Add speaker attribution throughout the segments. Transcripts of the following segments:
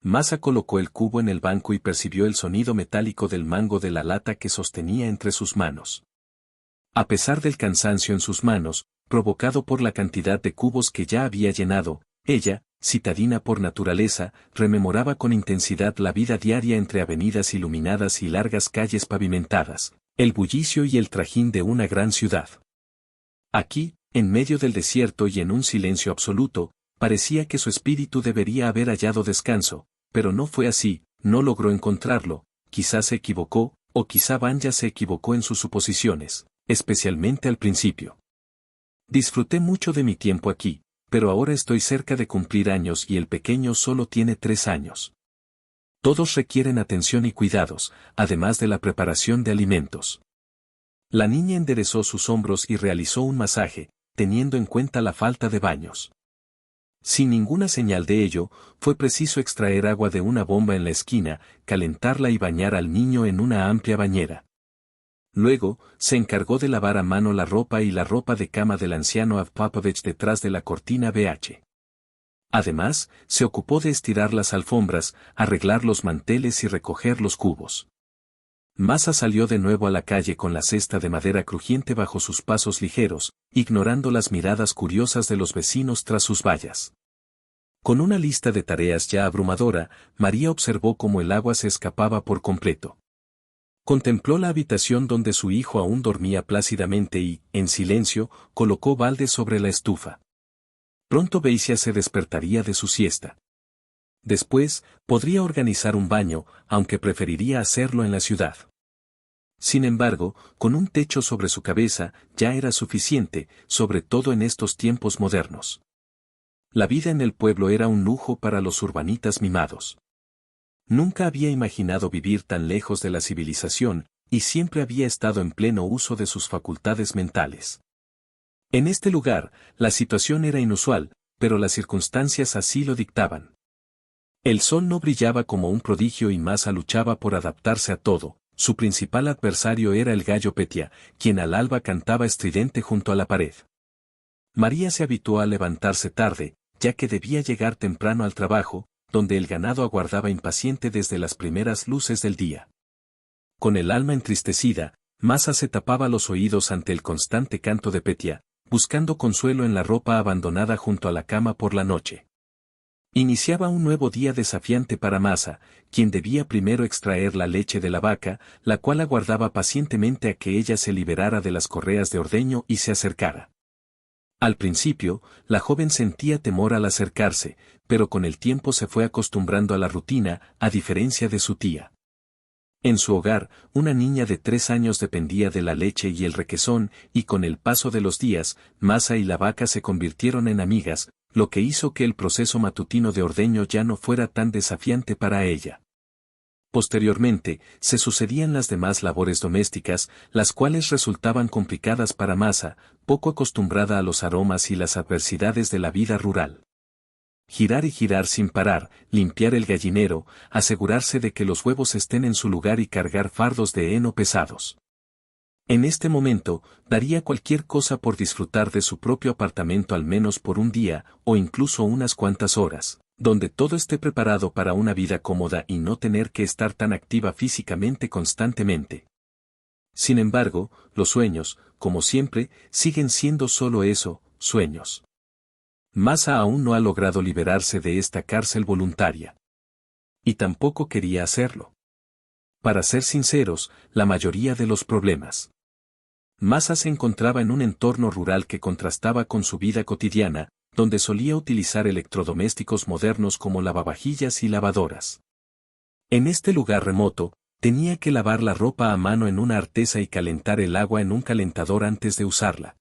Speaker 1: Masa colocó el cubo en el banco y percibió el sonido metálico del mango de la lata que sostenía entre sus manos. A pesar del cansancio en sus manos, provocado por la cantidad de cubos que ya había llenado, ella, citadina por naturaleza, rememoraba con intensidad la vida diaria entre avenidas iluminadas y largas calles pavimentadas, el bullicio y el trajín de una gran ciudad. Aquí, en medio del desierto y en un silencio absoluto, parecía que su espíritu debería haber hallado descanso, pero no fue así, no logró encontrarlo, quizá se equivocó, o quizá Vanya se equivocó en sus suposiciones, especialmente al principio. Disfruté mucho de mi tiempo aquí, pero ahora estoy cerca de cumplir años y el pequeño solo tiene 3 años. Todos requieren atención y cuidados, además de la preparación de alimentos. La niña enderezó sus hombros y realizó un masaje, teniendo en cuenta la falta de baños. Sin ninguna señal de ello, fue preciso extraer agua de una bomba en la esquina, calentarla y bañar al niño en una amplia bañera. Luego, se encargó de lavar a mano la ropa y la ropa de cama del anciano Avpapovich detrás de la cortina BH. Además, se ocupó de estirar las alfombras, arreglar los manteles y recoger los cubos. Masa salió de nuevo a la calle con la cesta de madera crujiente bajo sus pasos ligeros, ignorando las miradas curiosas de los vecinos tras sus vallas. Con una lista de tareas ya abrumadora, María observó cómo el agua se escapaba por completo. Contempló la habitación donde su hijo aún dormía plácidamente y, en silencio, colocó baldes sobre la estufa. Pronto Beisia se despertaría de su siesta. Después, podría organizar un baño, aunque preferiría hacerlo en la ciudad. Sin embargo, con un techo sobre su cabeza, ya era suficiente, sobre todo en estos tiempos modernos. La vida en el pueblo era un lujo para los urbanitas mimados. Nunca había imaginado vivir tan lejos de la civilización, y siempre había estado en pleno uso de sus facultades mentales. En este lugar, la situación era inusual, pero las circunstancias así lo dictaban. El sol no brillaba como un prodigio y Masa luchaba por adaptarse a todo. Su principal adversario era el gallo Petya, quien al alba cantaba estridente junto a la pared. María se habituó a levantarse tarde, ya que debía llegar temprano al trabajo, donde el ganado aguardaba impaciente desde las primeras luces del día. Con el alma entristecida, Masa se tapaba los oídos ante el constante canto de Petya, buscando consuelo en la ropa abandonada junto a la cama por la noche. Iniciaba un nuevo día desafiante para Masa, quien debía primero extraer la leche de la vaca, la cual aguardaba pacientemente a que ella se liberara de las correas de ordeño y se acercara. Al principio, la joven sentía temor al acercarse, pero con el tiempo se fue acostumbrando a la rutina, a diferencia de su tía. En su hogar, una niña de 3 años dependía de la leche y el requesón, y con el paso de los días, Masa y la vaca se convirtieron en amigas, lo que hizo que el proceso matutino de ordeño ya no fuera tan desafiante para ella. Posteriormente, se sucedían las demás labores domésticas, las cuales resultaban complicadas para Masa, poco acostumbrada a los aromas y las adversidades de la vida rural. Girar y girar sin parar, limpiar el gallinero, asegurarse de que los huevos estén en su lugar y cargar fardos de heno pesados. En este momento, daría cualquier cosa por disfrutar de su propio apartamento al menos por un día, o incluso unas cuantas horas, donde todo esté preparado para una vida cómoda y no tener que estar tan activa físicamente constantemente. Sin embargo, los sueños, como siempre, siguen siendo solo eso, sueños. Masa aún no ha logrado liberarse de esta cárcel voluntaria. Y tampoco quería hacerlo. Para ser sinceros, la mayoría de los problemas. Masa se encontraba en un entorno rural que contrastaba con su vida cotidiana, donde solía utilizar electrodomésticos modernos como lavavajillas y lavadoras. En este lugar remoto, tenía que lavar la ropa a mano en una artesa y calentar el agua en un calentador antes de usarla.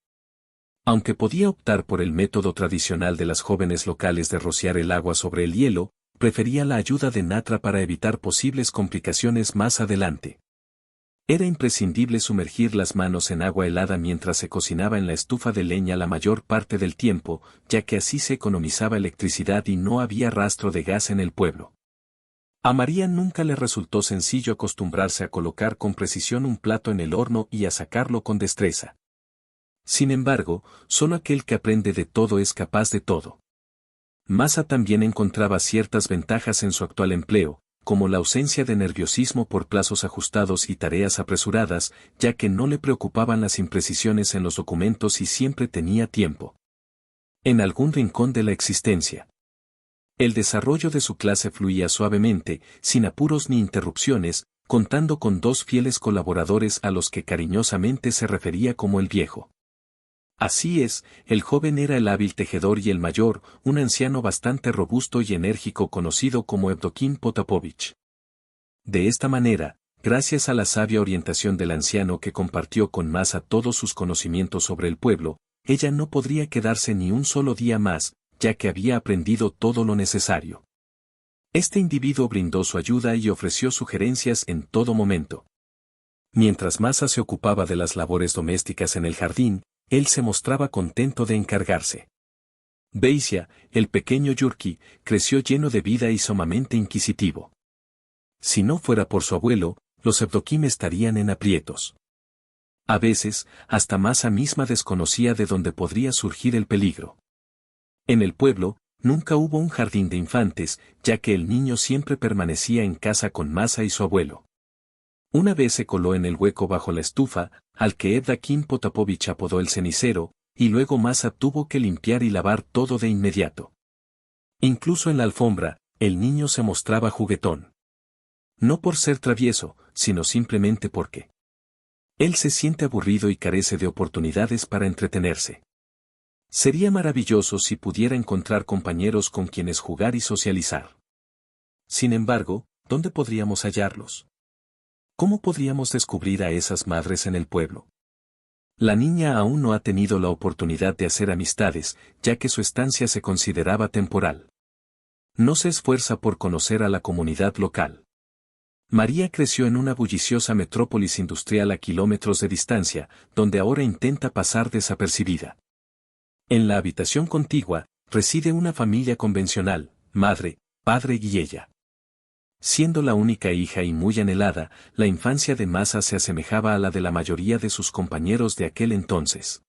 Speaker 1: Aunque podía optar por el método tradicional de las jóvenes locales de rociar el agua sobre el hielo, prefería la ayuda de Natra para evitar posibles complicaciones más adelante. Era imprescindible sumergir las manos en agua helada mientras se cocinaba en la estufa de leña la mayor parte del tiempo, ya que así se economizaba electricidad y no había rastro de gas en el pueblo. A María nunca le resultó sencillo acostumbrarse a colocar con precisión un plato en el horno y a sacarlo con destreza. Sin embargo, solo aquel que aprende de todo es capaz de todo. Masa también encontraba ciertas ventajas en su actual empleo, como la ausencia de nerviosismo por plazos ajustados y tareas apresuradas, ya que no le preocupaban las imprecisiones en los documentos y siempre tenía tiempo en algún rincón de la existencia. El desarrollo de su clase fluía suavemente, sin apuros ni interrupciones, contando con 2 fieles colaboradores a los que cariñosamente se refería como el viejo. Así es, el joven era el hábil tejedor y el mayor, un anciano bastante robusto y enérgico conocido como Evdokin Potapovich. De esta manera, gracias a la sabia orientación del anciano que compartió con Masa todos sus conocimientos sobre el pueblo, ella no podría quedarse ni un solo día más, ya que había aprendido todo lo necesario. Este individuo brindó su ayuda y ofreció sugerencias en todo momento. Mientras Masa se ocupaba de las labores domésticas en el jardín, él se mostraba contento de encargarse. Beisia, el pequeño Yurki, creció lleno de vida y sumamente inquisitivo. Si no fuera por su abuelo, los Evdokim estarían en aprietos. A veces, hasta Masa misma desconocía de dónde podría surgir el peligro. En el pueblo, nunca hubo un jardín de infantes, ya que el niño siempre permanecía en casa con Masa y su abuelo. Una vez se coló en el hueco bajo la estufa, al que Evdokin Potapovich apodó el cenicero, y luego Masa tuvo que limpiar y lavar todo de inmediato. Incluso en la alfombra, el niño se mostraba juguetón. No por ser travieso, sino simplemente porque él se siente aburrido y carece de oportunidades para entretenerse. Sería maravilloso si pudiera encontrar compañeros con quienes jugar y socializar. Sin embargo, ¿dónde podríamos hallarlos? ¿Cómo podríamos descubrir a esas madres en el pueblo? La niña aún no ha tenido la oportunidad de hacer amistades, ya que su estancia se consideraba temporal. No se esfuerza por conocer a la comunidad local. María creció en una bulliciosa metrópolis industrial a kilómetros de distancia, donde ahora intenta pasar desapercibida. En la habitación contigua, reside una familia convencional, madre, padre y ella. Siendo la única hija y muy anhelada, la infancia de Masa se asemejaba a la de la mayoría de sus compañeros de aquel entonces.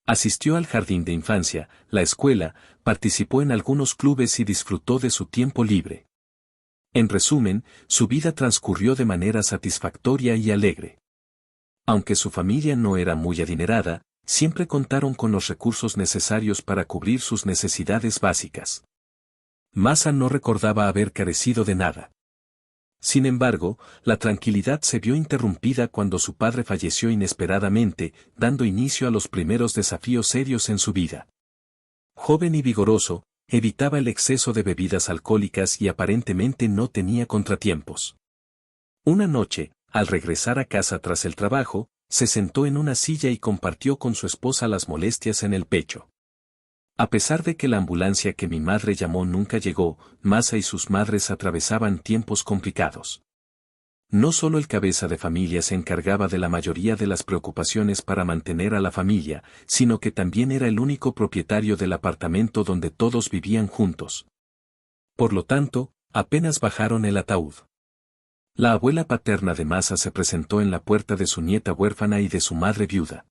Speaker 1: Asistió al jardín de infancia, la escuela, participó en algunos clubes y disfrutó de su tiempo libre. En resumen, su vida transcurrió de manera satisfactoria y alegre. Aunque su familia no era muy adinerada, siempre contaron con los recursos necesarios para cubrir sus necesidades básicas. Masa no recordaba haber carecido de nada. Sin embargo, la tranquilidad se vio interrumpida cuando su padre falleció inesperadamente, dando inicio a los primeros desafíos serios en su vida. Joven y vigoroso, evitaba el exceso de bebidas alcohólicas y aparentemente no tenía contratiempos. Una noche, al regresar a casa tras el trabajo, se sentó en una silla y compartió con su esposa las molestias en el pecho. A pesar de que la ambulancia que mi madre llamó nunca llegó, Masa y sus madres atravesaban tiempos complicados. No solo el cabeza de familia se encargaba de la mayoría de las preocupaciones para mantener a la familia, sino que también era el único propietario del apartamento donde todos vivían juntos. Por lo tanto, apenas bajaron el ataúd. La abuela paterna de Masa se presentó en la puerta de su nieta huérfana y de su madre viuda.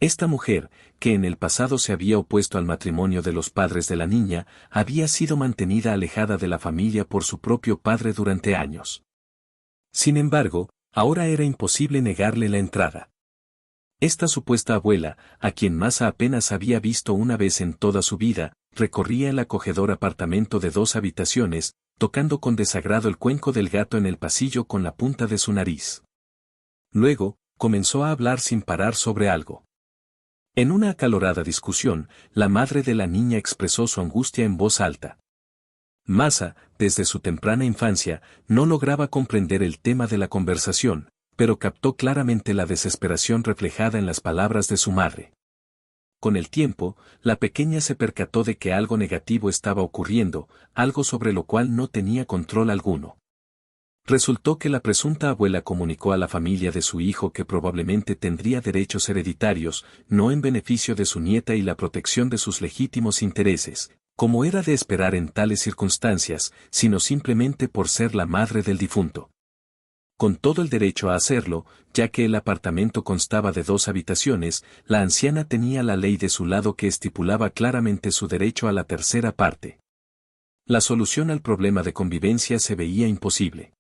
Speaker 1: Esta mujer, que en el pasado se había opuesto al matrimonio de los padres de la niña, había sido mantenida alejada de la familia por su propio padre durante años. Sin embargo, ahora era imposible negarle la entrada. Esta supuesta abuela, a quien Masa apenas había visto una vez en toda su vida, recorría el acogedor apartamento de 2 habitaciones, tocando con desagrado el cuenco del gato en el pasillo con la punta de su nariz. Luego, comenzó a hablar sin parar sobre algo. En una acalorada discusión, la madre de la niña expresó su angustia en voz alta. Masa, desde su temprana infancia, no lograba comprender el tema de la conversación, pero captó claramente la desesperación reflejada en las palabras de su madre. Con el tiempo, la pequeña se percató de que algo negativo estaba ocurriendo, algo sobre lo cual no tenía control alguno. Resultó que la presunta abuela comunicó a la familia de su hijo que probablemente tendría derechos hereditarios, no en beneficio de su nieta y la protección de sus legítimos intereses, como era de esperar en tales circunstancias, sino simplemente por ser la madre del difunto. Con todo el derecho a hacerlo, ya que el apartamento constaba de 2 habitaciones, la anciana tenía la ley de su lado que estipulaba claramente su derecho a la tercera parte. La solución al problema de convivencia se veía imposible.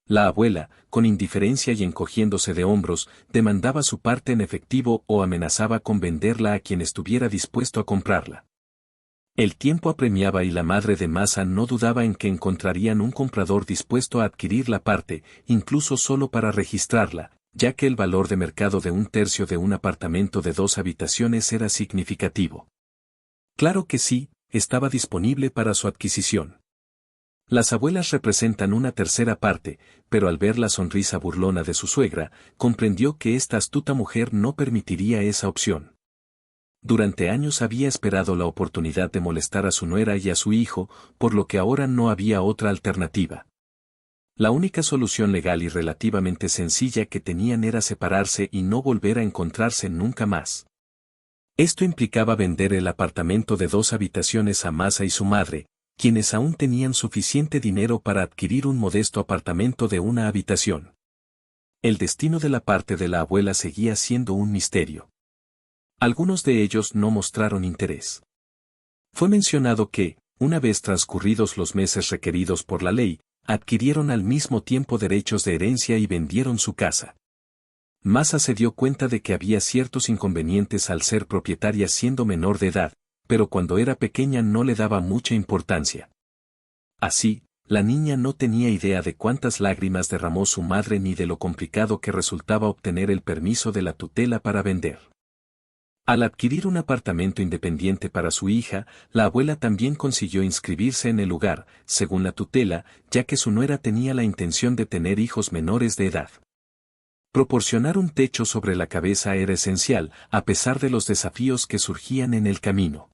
Speaker 1: La abuela, con indiferencia y encogiéndose de hombros, demandaba su parte en efectivo o amenazaba con venderla a quien estuviera dispuesto a comprarla. El tiempo apremiaba y la madre de Masa no dudaba en que encontrarían un comprador dispuesto a adquirir la parte, incluso solo para registrarla, ya que el valor de mercado de 1/3 de un apartamento de 2 habitaciones era significativo. Claro que sí, estaba disponible para su adquisición. Las abuelas representan una tercera parte, pero al ver la sonrisa burlona de su suegra, comprendió que esta astuta mujer no permitiría esa opción. Durante años había esperado la oportunidad de molestar a su nuera y a su hijo, por lo que ahora no había otra alternativa. La única solución legal y relativamente sencilla que tenían era separarse y no volver a encontrarse nunca más. Esto implicaba vender el apartamento de 2 habitaciones a Masa y su madre, quienes aún tenían suficiente dinero para adquirir un modesto apartamento de 1 habitación. El destino de la parte de la abuela seguía siendo un misterio. Algunos de ellos no mostraron interés. Fue mencionado que, una vez transcurridos los meses requeridos por la ley, adquirieron al mismo tiempo derechos de herencia y vendieron su casa. Masa se dio cuenta de que había ciertos inconvenientes al ser propietaria siendo menor de edad, pero cuando era pequeña no le daba mucha importancia. Así, la niña no tenía idea de cuántas lágrimas derramó su madre ni de lo complicado que resultaba obtener el permiso de la tutela para vender. Al adquirir un apartamento independiente para su hija, la abuela también consiguió inscribirse en el lugar, según la tutela, ya que su nuera tenía la intención de tener hijos menores de edad. Proporcionar un techo sobre la cabeza era esencial, a pesar de los desafíos que surgían en el camino.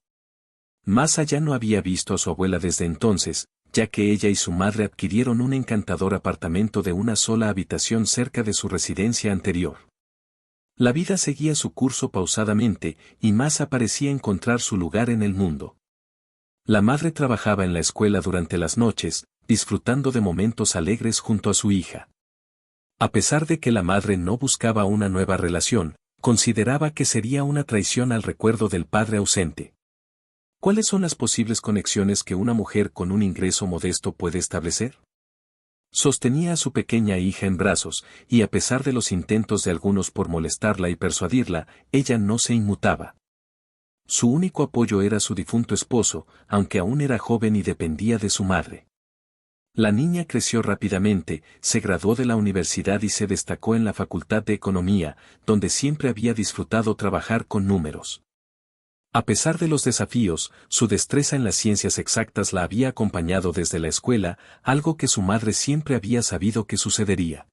Speaker 1: Masa ya no había visto a su abuela desde entonces, ya que ella y su madre adquirieron un encantador apartamento de 1 sola habitación cerca de su residencia anterior. La vida seguía su curso pausadamente, y Masa parecía encontrar su lugar en el mundo. La madre trabajaba en la escuela durante las noches, disfrutando de momentos alegres junto a su hija. A pesar de que la madre no buscaba una nueva relación, consideraba que sería una traición al recuerdo del padre ausente. ¿Cuáles son las posibles conexiones que una mujer con un ingreso modesto puede establecer? Sostenía a su pequeña hija en brazos, y a pesar de los intentos de algunos por molestarla y persuadirla, ella no se inmutaba. Su único apoyo era su difunto esposo, aunque aún era joven y dependía de su madre. La niña creció rápidamente, se graduó de la universidad y se destacó en la Facultad de Economía, donde siempre había disfrutado trabajar con números. A pesar de los desafíos, su destreza en las ciencias exactas la había acompañado desde la escuela, algo que su madre siempre había sabido que sucedería.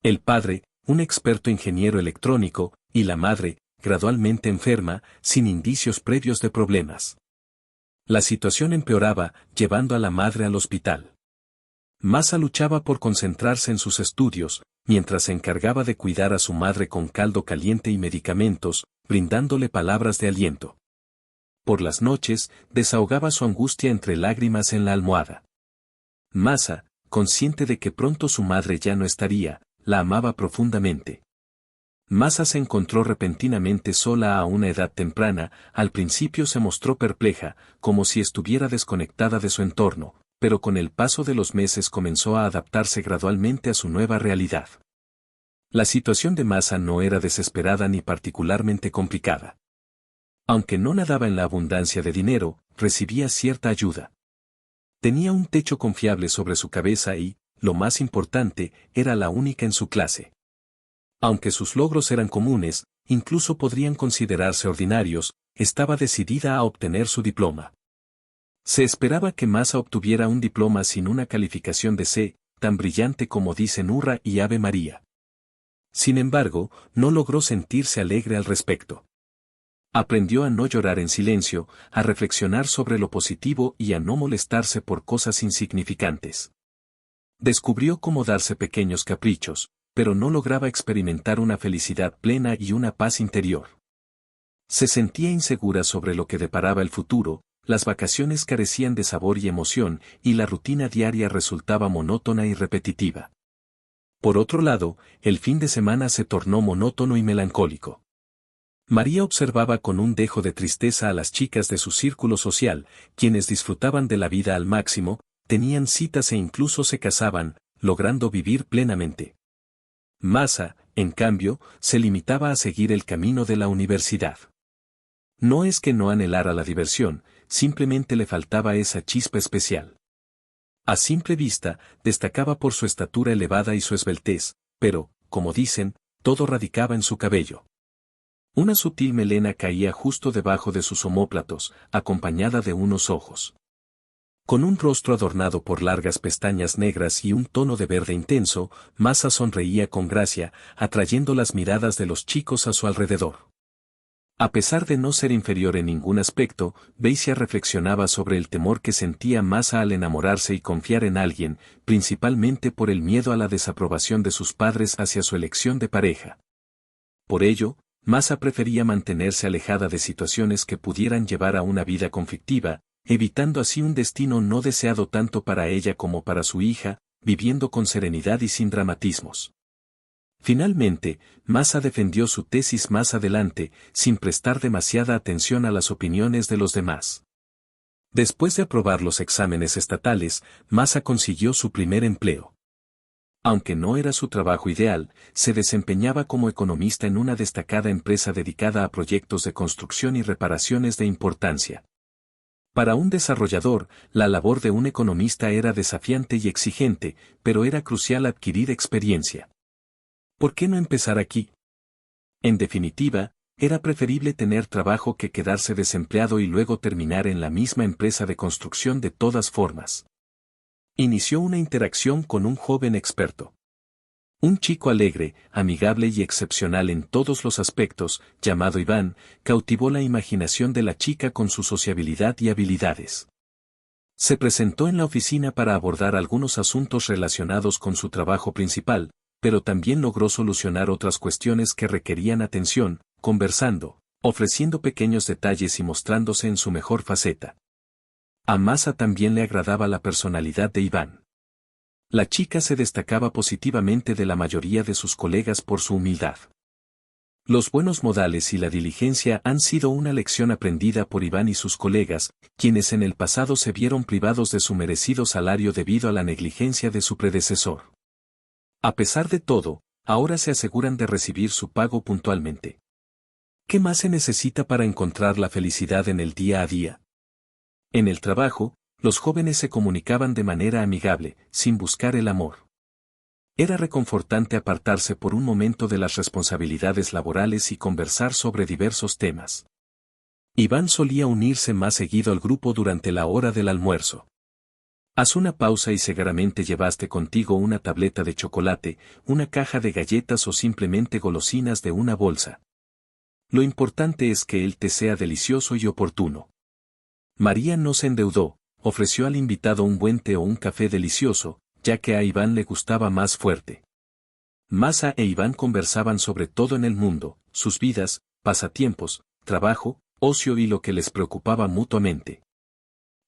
Speaker 1: El padre, un experto ingeniero electrónico, y la madre, gradualmente enferma, sin indicios previos de problemas. La situación empeoraba, llevando a la madre al hospital. Masa luchaba por concentrarse en sus estudios, mientras se encargaba de cuidar a su madre con caldo caliente y medicamentos, brindándole palabras de aliento. Por las noches, desahogaba su angustia entre lágrimas en la almohada. Masa, consciente de que pronto su madre ya no estaría, la amaba profundamente. Masa se encontró repentinamente sola a una edad temprana, al principio se mostró perpleja, como si estuviera desconectada de su entorno, pero con el paso de los meses comenzó a adaptarse gradualmente a su nueva realidad. La situación de Masa no era desesperada ni particularmente complicada. Aunque no nadaba en la abundancia de dinero, recibía cierta ayuda. Tenía un techo confiable sobre su cabeza y, lo más importante, era la única en su clase. Aunque sus logros eran comunes, incluso podrían considerarse ordinarios, estaba decidida a obtener su diploma. Se esperaba que Masa obtuviera un diploma sin una calificación de C, tan brillante como dicen Hurra y Ave María. Sin embargo, no logró sentirse alegre al respecto. Aprendió a no llorar en silencio, a reflexionar sobre lo positivo y a no molestarse por cosas insignificantes. Descubrió cómo darse pequeños caprichos, pero no lograba experimentar una felicidad plena y una paz interior. Se sentía insegura sobre lo que deparaba el futuro, las vacaciones carecían de sabor y emoción, y la rutina diaria resultaba monótona y repetitiva. Por otro lado, el fin de semana se tornó monótono y melancólico. María observaba con un dejo de tristeza a las chicas de su círculo social, quienes disfrutaban de la vida al máximo, tenían citas e incluso se casaban, logrando vivir plenamente. Masa, en cambio, se limitaba a seguir el camino de la universidad. No es que no anhelara la diversión, simplemente le faltaba esa chispa especial. A simple vista, destacaba por su estatura elevada y su esbeltez, pero, como dicen, todo radicaba en su cabello. Una sutil melena caía justo debajo de sus omóplatos, acompañada de unos ojos. Con un rostro adornado por largas pestañas negras y un tono de verde intenso, Masa sonreía con gracia, atrayendo las miradas de los chicos a su alrededor. A pesar de no ser inferior en ningún aspecto, Beisia reflexionaba sobre el temor que sentía Masa al enamorarse y confiar en alguien, principalmente por el miedo a la desaprobación de sus padres hacia su elección de pareja. Por ello, Masa prefería mantenerse alejada de situaciones que pudieran llevar a una vida conflictiva, evitando así un destino no deseado tanto para ella como para su hija, viviendo con serenidad y sin dramatismos. Finalmente, Masa defendió su tesis más adelante, sin prestar demasiada atención a las opiniones de los demás. Después de aprobar los exámenes estatales, Masa consiguió su primer empleo. Aunque no era su trabajo ideal, se desempeñaba como economista en una destacada empresa dedicada a proyectos de construcción y reparaciones de importancia. Para un desarrollador, la labor de un economista era desafiante y exigente, pero era crucial adquirir experiencia. ¿Por qué no empezar aquí? En definitiva, era preferible tener trabajo que quedarse desempleado y luego terminar en la misma empresa de construcción de todas formas. Inició una interacción con un joven experto. Un chico alegre, amigable y excepcional en todos los aspectos, llamado Iván, cautivó la imaginación de la chica con su sociabilidad y habilidades. Se presentó en la oficina para abordar algunos asuntos relacionados con su trabajo principal, pero también logró solucionar otras cuestiones que requerían atención, conversando, ofreciendo pequeños detalles y mostrándose en su mejor faceta. A Masa también le agradaba la personalidad de Iván. La chica se destacaba positivamente de la mayoría de sus colegas por su humildad. Los buenos modales y la diligencia han sido una lección aprendida por Iván y sus colegas, quienes en el pasado se vieron privados de su merecido salario debido a la negligencia de su predecesor. A pesar de todo, ahora se aseguran de recibir su pago puntualmente. ¿Qué más se necesita para encontrar la felicidad en el día a día? En el trabajo, los jóvenes se comunicaban de manera amigable, sin buscar el amor. Era reconfortante apartarse por un momento de las responsabilidades laborales y conversar sobre diversos temas. Iván solía unirse más seguido al grupo durante la hora del almuerzo. Haz una pausa y seguramente llevaste contigo una tableta de chocolate, una caja de galletas o simplemente golosinas de una bolsa. Lo importante es que el té sea delicioso y oportuno. María no se endeudó, ofreció al invitado un buen té o un café delicioso, ya que a Iván le gustaba más fuerte. Masa e Iván conversaban sobre todo en el mundo, sus vidas, pasatiempos, trabajo, ocio y lo que les preocupaba mutuamente.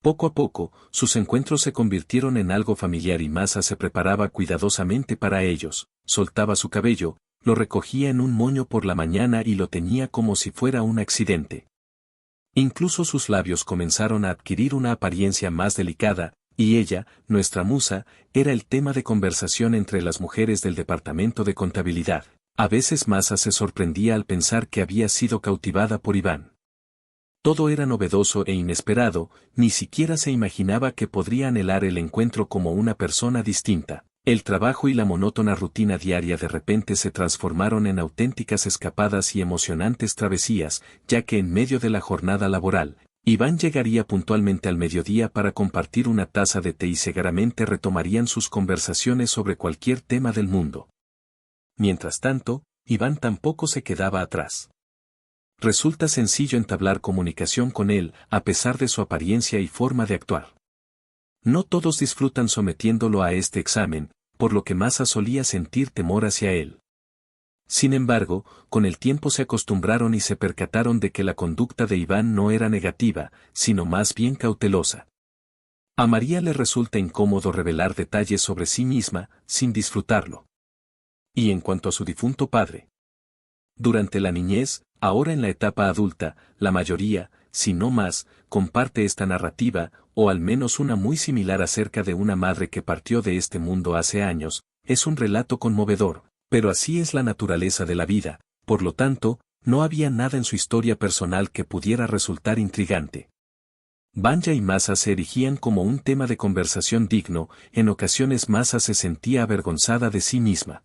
Speaker 1: Poco a poco, sus encuentros se convirtieron en algo familiar y Masa se preparaba cuidadosamente para ellos, soltaba su cabello, lo recogía en un moño por la mañana y lo teñía como si fuera un accidente. Incluso sus labios comenzaron a adquirir una apariencia más delicada, y ella, nuestra musa, era el tema de conversación entre las mujeres del departamento de contabilidad. A veces Masa se sorprendía al pensar que había sido cautivada por Iván. Todo era novedoso e inesperado, ni siquiera se imaginaba que podría anhelar el encuentro como una persona distinta. El trabajo y la monótona rutina diaria de repente se transformaron en auténticas escapadas y emocionantes travesías, ya que en medio de la jornada laboral, Iván llegaría puntualmente al mediodía para compartir una taza de té y seguramente retomarían sus conversaciones sobre cualquier tema del mundo. Mientras tanto, Iván tampoco se quedaba atrás. Resulta sencillo entablar comunicación con él, a pesar de su apariencia y forma de actuar. No todos disfrutan sometiéndolo a este examen, por lo que Masa solía sentir temor hacia él. Sin embargo, con el tiempo se acostumbraron y se percataron de que la conducta de Iván no era negativa, sino más bien cautelosa. A María le resulta incómodo revelar detalles sobre sí misma, sin disfrutarlo. Y en cuanto a su difunto padre. Durante la niñez, ahora en la etapa adulta, la mayoría, si no más, comparte esta narrativa, o al menos una muy similar acerca de una madre que partió de este mundo hace años. Es un relato conmovedor, pero así es la naturaleza de la vida, por lo tanto, no había nada en su historia personal que pudiera resultar intrigante. Vanya y Masa se erigían como un tema de conversación digno. En ocasiones Masa se sentía avergonzada de sí misma.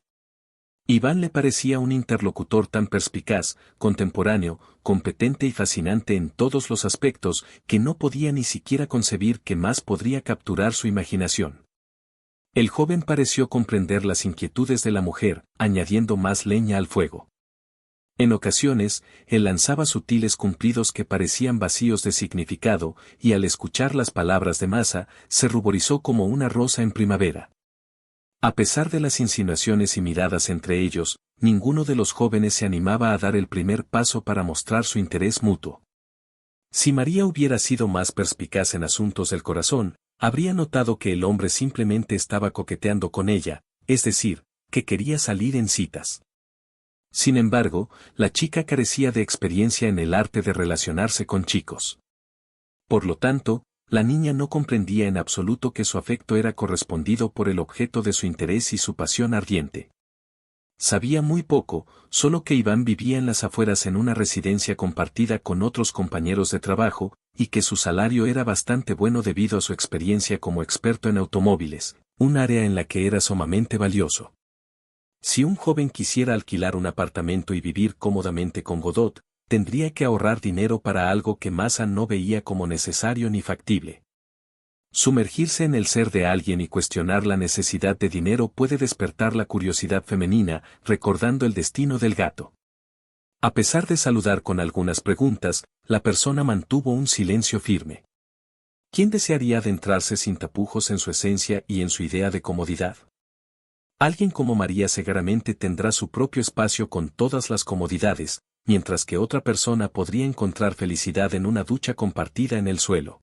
Speaker 1: Iván le parecía un interlocutor tan perspicaz, contemporáneo, competente y fascinante en todos los aspectos, que no podía ni siquiera concebir que más podría capturar su imaginación. El joven pareció comprender las inquietudes de la mujer, añadiendo más leña al fuego. En ocasiones, él lanzaba sutiles cumplidos que parecían vacíos de significado, y al escuchar las palabras de Masa, se ruborizó como una rosa en primavera. A pesar de las insinuaciones y miradas entre ellos, ninguno de los jóvenes se animaba a dar el primer paso para mostrar su interés mutuo. Si María hubiera sido más perspicaz en asuntos del corazón, habría notado que el hombre simplemente estaba coqueteando con ella, es decir, que quería salir en citas. Sin embargo, la chica carecía de experiencia en el arte de relacionarse con chicos. Por lo tanto, la niña no comprendía en absoluto que su afecto era correspondido por el objeto de su interés y su pasión ardiente. Sabía muy poco, solo que Iván vivía en las afueras en una residencia compartida con otros compañeros de trabajo, y que su salario era bastante bueno debido a su experiencia como experto en automóviles, un área en la que era sumamente valioso. Si un joven quisiera alquilar un apartamento y vivir cómodamente con Godot, tendría que ahorrar dinero para algo que Masa no veía como necesario ni factible. Sumergirse en el ser de alguien y cuestionar la necesidad de dinero puede despertar la curiosidad femenina, recordando el destino del gato. A pesar de saludar con algunas preguntas, la persona mantuvo un silencio firme. ¿Quién desearía adentrarse sin tapujos en su esencia y en su idea de comodidad? Alguien como María seguramente tendrá su propio espacio con todas las comodidades, mientras que otra persona podría encontrar felicidad en una ducha compartida en el suelo.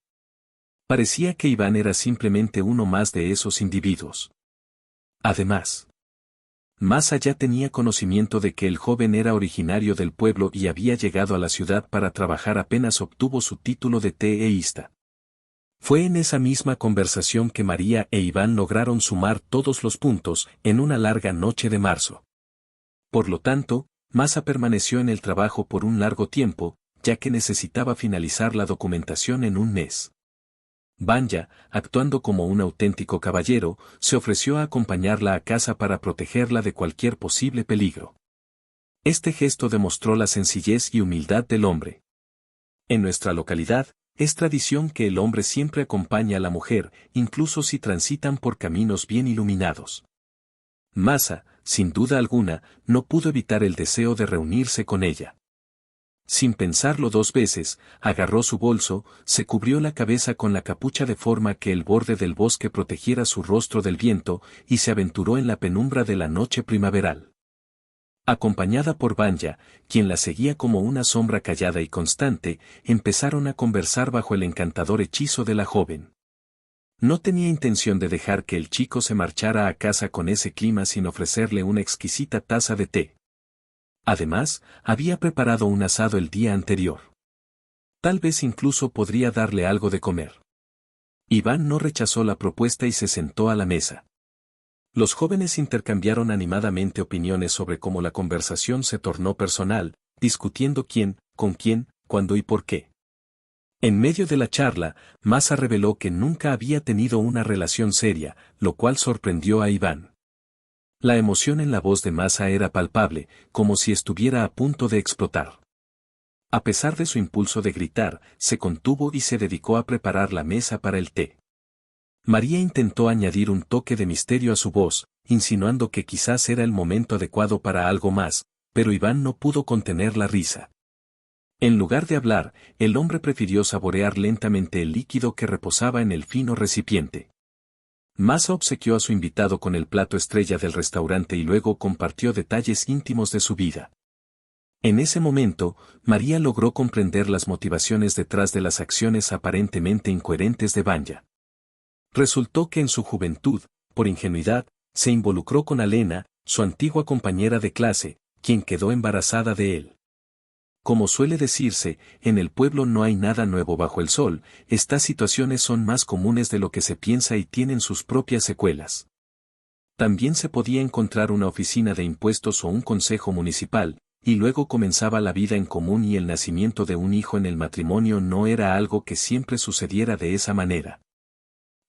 Speaker 1: Parecía que Iván era simplemente uno más de esos individuos. Además, Masa ya tenía conocimiento de que el joven era originario del pueblo y había llegado a la ciudad para trabajar apenas obtuvo su título de TEista. Fue en esa misma conversación que María e Iván lograron sumar todos los puntos en una larga noche de marzo. Por lo tanto, Masa permaneció en el trabajo por un largo tiempo, ya que necesitaba finalizar la documentación en un mes. Vanya, actuando como un auténtico caballero, se ofreció a acompañarla a casa para protegerla de cualquier posible peligro. Este gesto demostró la sencillez y humildad del hombre. En nuestra localidad, es tradición que el hombre siempre acompañe a la mujer, incluso si transitan por caminos bien iluminados. Masa, sin duda alguna, no pudo evitar el deseo de reunirse con ella. Sin pensarlo dos veces, agarró su bolso, se cubrió la cabeza con la capucha de forma que el borde del bosque protegiera su rostro del viento, y se aventuró en la penumbra de la noche primaveral. Acompañada por Vanya, quien la seguía como una sombra callada y constante, empezaron a conversar bajo el encantador hechizo de la joven. No tenía intención de dejar que el chico se marchara a casa con ese clima sin ofrecerle una exquisita taza de té. Además, había preparado un asado el día anterior. Tal vez incluso podría darle algo de comer. Iván no rechazó la propuesta y se sentó a la mesa. Los jóvenes intercambiaron animadamente opiniones sobre cómo la conversación se tornó personal, discutiendo quién, con quién, cuándo y por qué. En medio de la charla, Masa reveló que nunca había tenido una relación seria, lo cual sorprendió a Iván. La emoción en la voz de Masa era palpable, como si estuviera a punto de explotar. A pesar de su impulso de gritar, se contuvo y se dedicó a preparar la mesa para el té. María intentó añadir un toque de misterio a su voz, insinuando que quizás era el momento adecuado para algo más, pero Iván no pudo contener la risa. En lugar de hablar, el hombre prefirió saborear lentamente el líquido que reposaba en el fino recipiente. Masa obsequió a su invitado con el plato estrella del restaurante y luego compartió detalles íntimos de su vida. En ese momento, María logró comprender las motivaciones detrás de las acciones aparentemente incoherentes de Vanya. Resultó que en su juventud, por ingenuidad, se involucró con Alena, su antigua compañera de clase, quien quedó embarazada de él. Como suele decirse, en el pueblo no hay nada nuevo bajo el sol, estas situaciones son más comunes de lo que se piensa y tienen sus propias secuelas. También se podía encontrar una oficina de impuestos o un consejo municipal, y luego comenzaba la vida en común y el nacimiento de un hijo en el matrimonio no era algo que siempre sucediera de esa manera.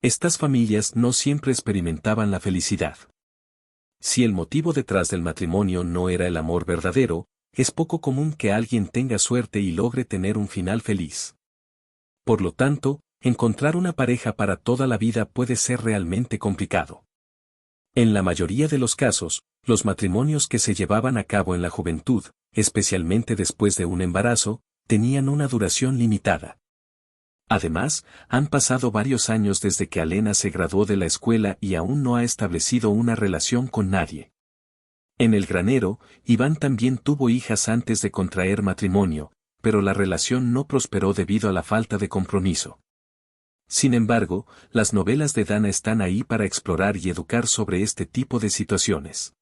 Speaker 1: Estas familias no siempre experimentaban la felicidad. Si el motivo detrás del matrimonio no era el amor verdadero, es poco común que alguien tenga suerte y logre tener un final feliz. Por lo tanto, encontrar una pareja para toda la vida puede ser realmente complicado. En la mayoría de los casos, los matrimonios que se llevaban a cabo en la juventud, especialmente después de un embarazo, tenían una duración limitada. Además, han pasado varios años desde que Alena se graduó de la escuela y aún no ha establecido una relación con nadie. En el granero, Iván también tuvo hijas antes de contraer matrimonio, pero la relación no prosperó debido a la falta de compromiso. Sin embargo, las novelas de Dana están ahí para explorar y educar sobre este tipo de situaciones.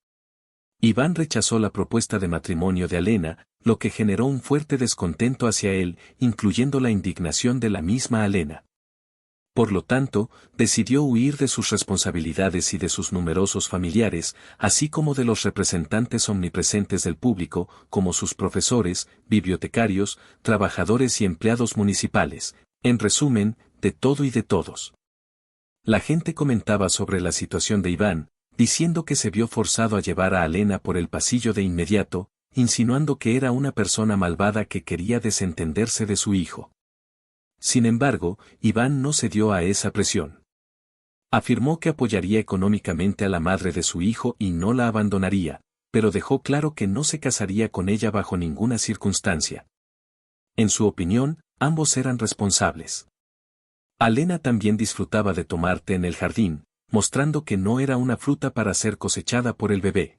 Speaker 1: Iván rechazó la propuesta de matrimonio de Alena, lo que generó un fuerte descontento hacia él, incluyendo la indignación de la misma Alena. Por lo tanto, decidió huir de sus responsabilidades y de sus numerosos familiares, así como de los representantes omnipresentes del público, como sus profesores, bibliotecarios, trabajadores y empleados municipales, en resumen, de todo y de todos. La gente comentaba sobre la situación de Iván, diciendo que se vio forzado a llevar a Alena por el pasillo de inmediato, insinuando que era una persona malvada que quería desentenderse de su hijo. Sin embargo, Iván no cedió a esa presión. Afirmó que apoyaría económicamente a la madre de su hijo y no la abandonaría, pero dejó claro que no se casaría con ella bajo ninguna circunstancia. En su opinión, ambos eran responsables. Alena también disfrutaba de tomar té en el jardín, mostrando que no era una fruta para ser cosechada por el bebé.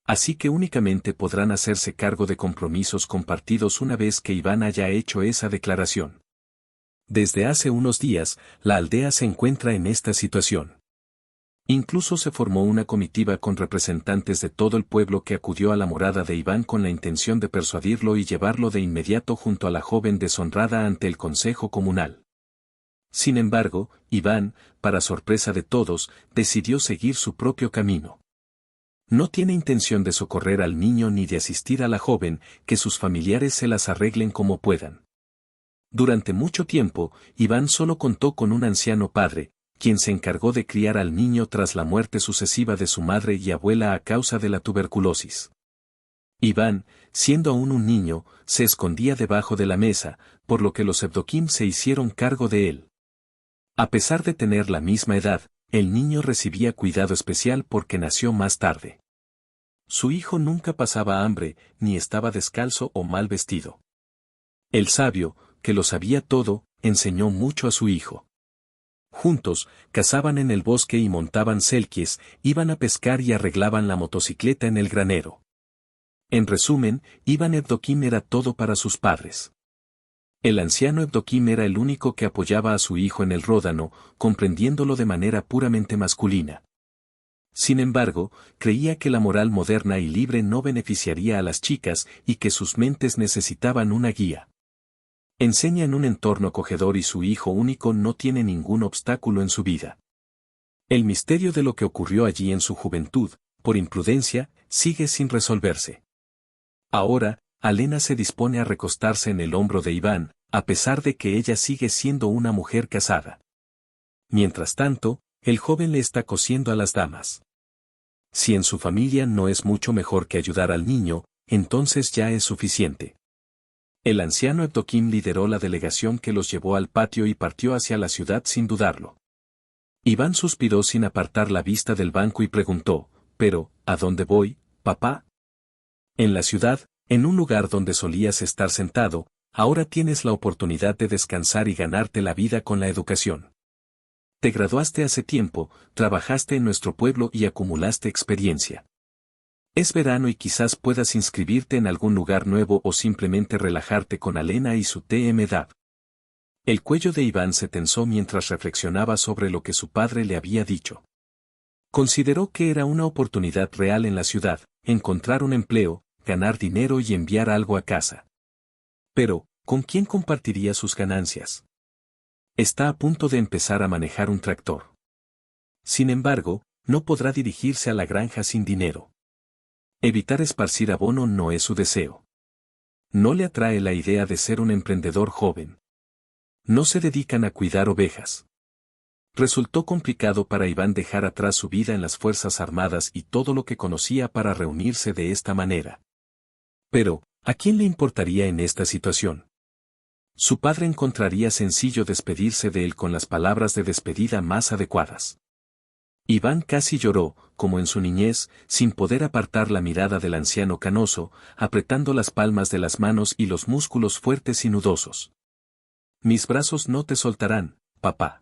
Speaker 1: Así que únicamente podrán hacerse cargo de compromisos compartidos una vez que Iván haya hecho esa declaración. Desde hace unos días, la aldea se encuentra en esta situación. Incluso se formó una comitiva con representantes de todo el pueblo que acudió a la morada de Iván con la intención de persuadirlo y llevarlo de inmediato junto a la joven deshonrada ante el consejo comunal. Sin embargo, Iván, para sorpresa de todos, decidió seguir su propio camino. No tiene intención de socorrer al niño ni de asistir a la joven, que sus familiares se las arreglen como puedan. Durante mucho tiempo, Iván solo contó con un anciano padre, quien se encargó de criar al niño tras la muerte sucesiva de su madre y abuela a causa de la tuberculosis. Iván, siendo aún un niño, se escondía debajo de la mesa, por lo que los Evdokim se hicieron cargo de él. A pesar de tener la misma edad, el niño recibía cuidado especial porque nació más tarde. Su hijo nunca pasaba hambre, ni estaba descalzo o mal vestido. El sabio, que lo sabía todo, enseñó mucho a su hijo. Juntos, cazaban en el bosque y montaban selquies, iban a pescar y arreglaban la motocicleta en el granero. En resumen, Iván Evdokim era todo para sus padres. El anciano Evdokim era el único que apoyaba a su hijo en el ródano, comprendiéndolo de manera puramente masculina. Sin embargo, creía que la moral moderna y libre no beneficiaría a las chicas y que sus mentes necesitaban una guía. Enseña en un entorno acogedor y su hijo único no tiene ningún obstáculo en su vida. El misterio de lo que ocurrió allí en su juventud, por imprudencia, sigue sin resolverse. Ahora, Alena se dispone a recostarse en el hombro de Iván, a pesar de que ella sigue siendo una mujer casada. Mientras tanto, el joven le está cosiendo a las damas. Si en su familia no es mucho mejor que ayudar al niño, entonces ya es suficiente. El anciano Evdokim lideró la delegación que los llevó al patio y partió hacia la ciudad sin dudarlo. Iván suspiró sin apartar la vista del banco y preguntó, «¿Pero, a dónde voy, papá?» «En la ciudad, en un lugar donde solías estar sentado, ahora tienes la oportunidad de descansar y ganarte la vida con la educación. Te graduaste hace tiempo, trabajaste en nuestro pueblo y acumulaste experiencia. Es verano y quizás puedas inscribirte en algún lugar nuevo o simplemente relajarte con Alena y su TMDAB». El cuello de Iván se tensó mientras reflexionaba sobre lo que su padre le había dicho. Consideró que era una oportunidad real en la ciudad, encontrar un empleo, ganar dinero y enviar algo a casa. Pero, ¿con quién compartiría sus ganancias? Está a punto de empezar a manejar un tractor. Sin embargo, no podrá dirigirse a la granja sin dinero. Evitar esparcir abono no es su deseo. No le atrae la idea de ser un emprendedor joven. No se dedican a cuidar ovejas. Resultó complicado para Iván dejar atrás su vida en las Fuerzas Armadas y todo lo que conocía para reunirse de esta manera. Pero, ¿a quién le importaría en esta situación? Su padre encontraría sencillo despedirse de él con las palabras de despedida más adecuadas. Iván casi lloró, como en su niñez, sin poder apartar la mirada del anciano canoso, apretando las palmas de las manos y los músculos fuertes y nudosos. Mis brazos no te soltarán, papá.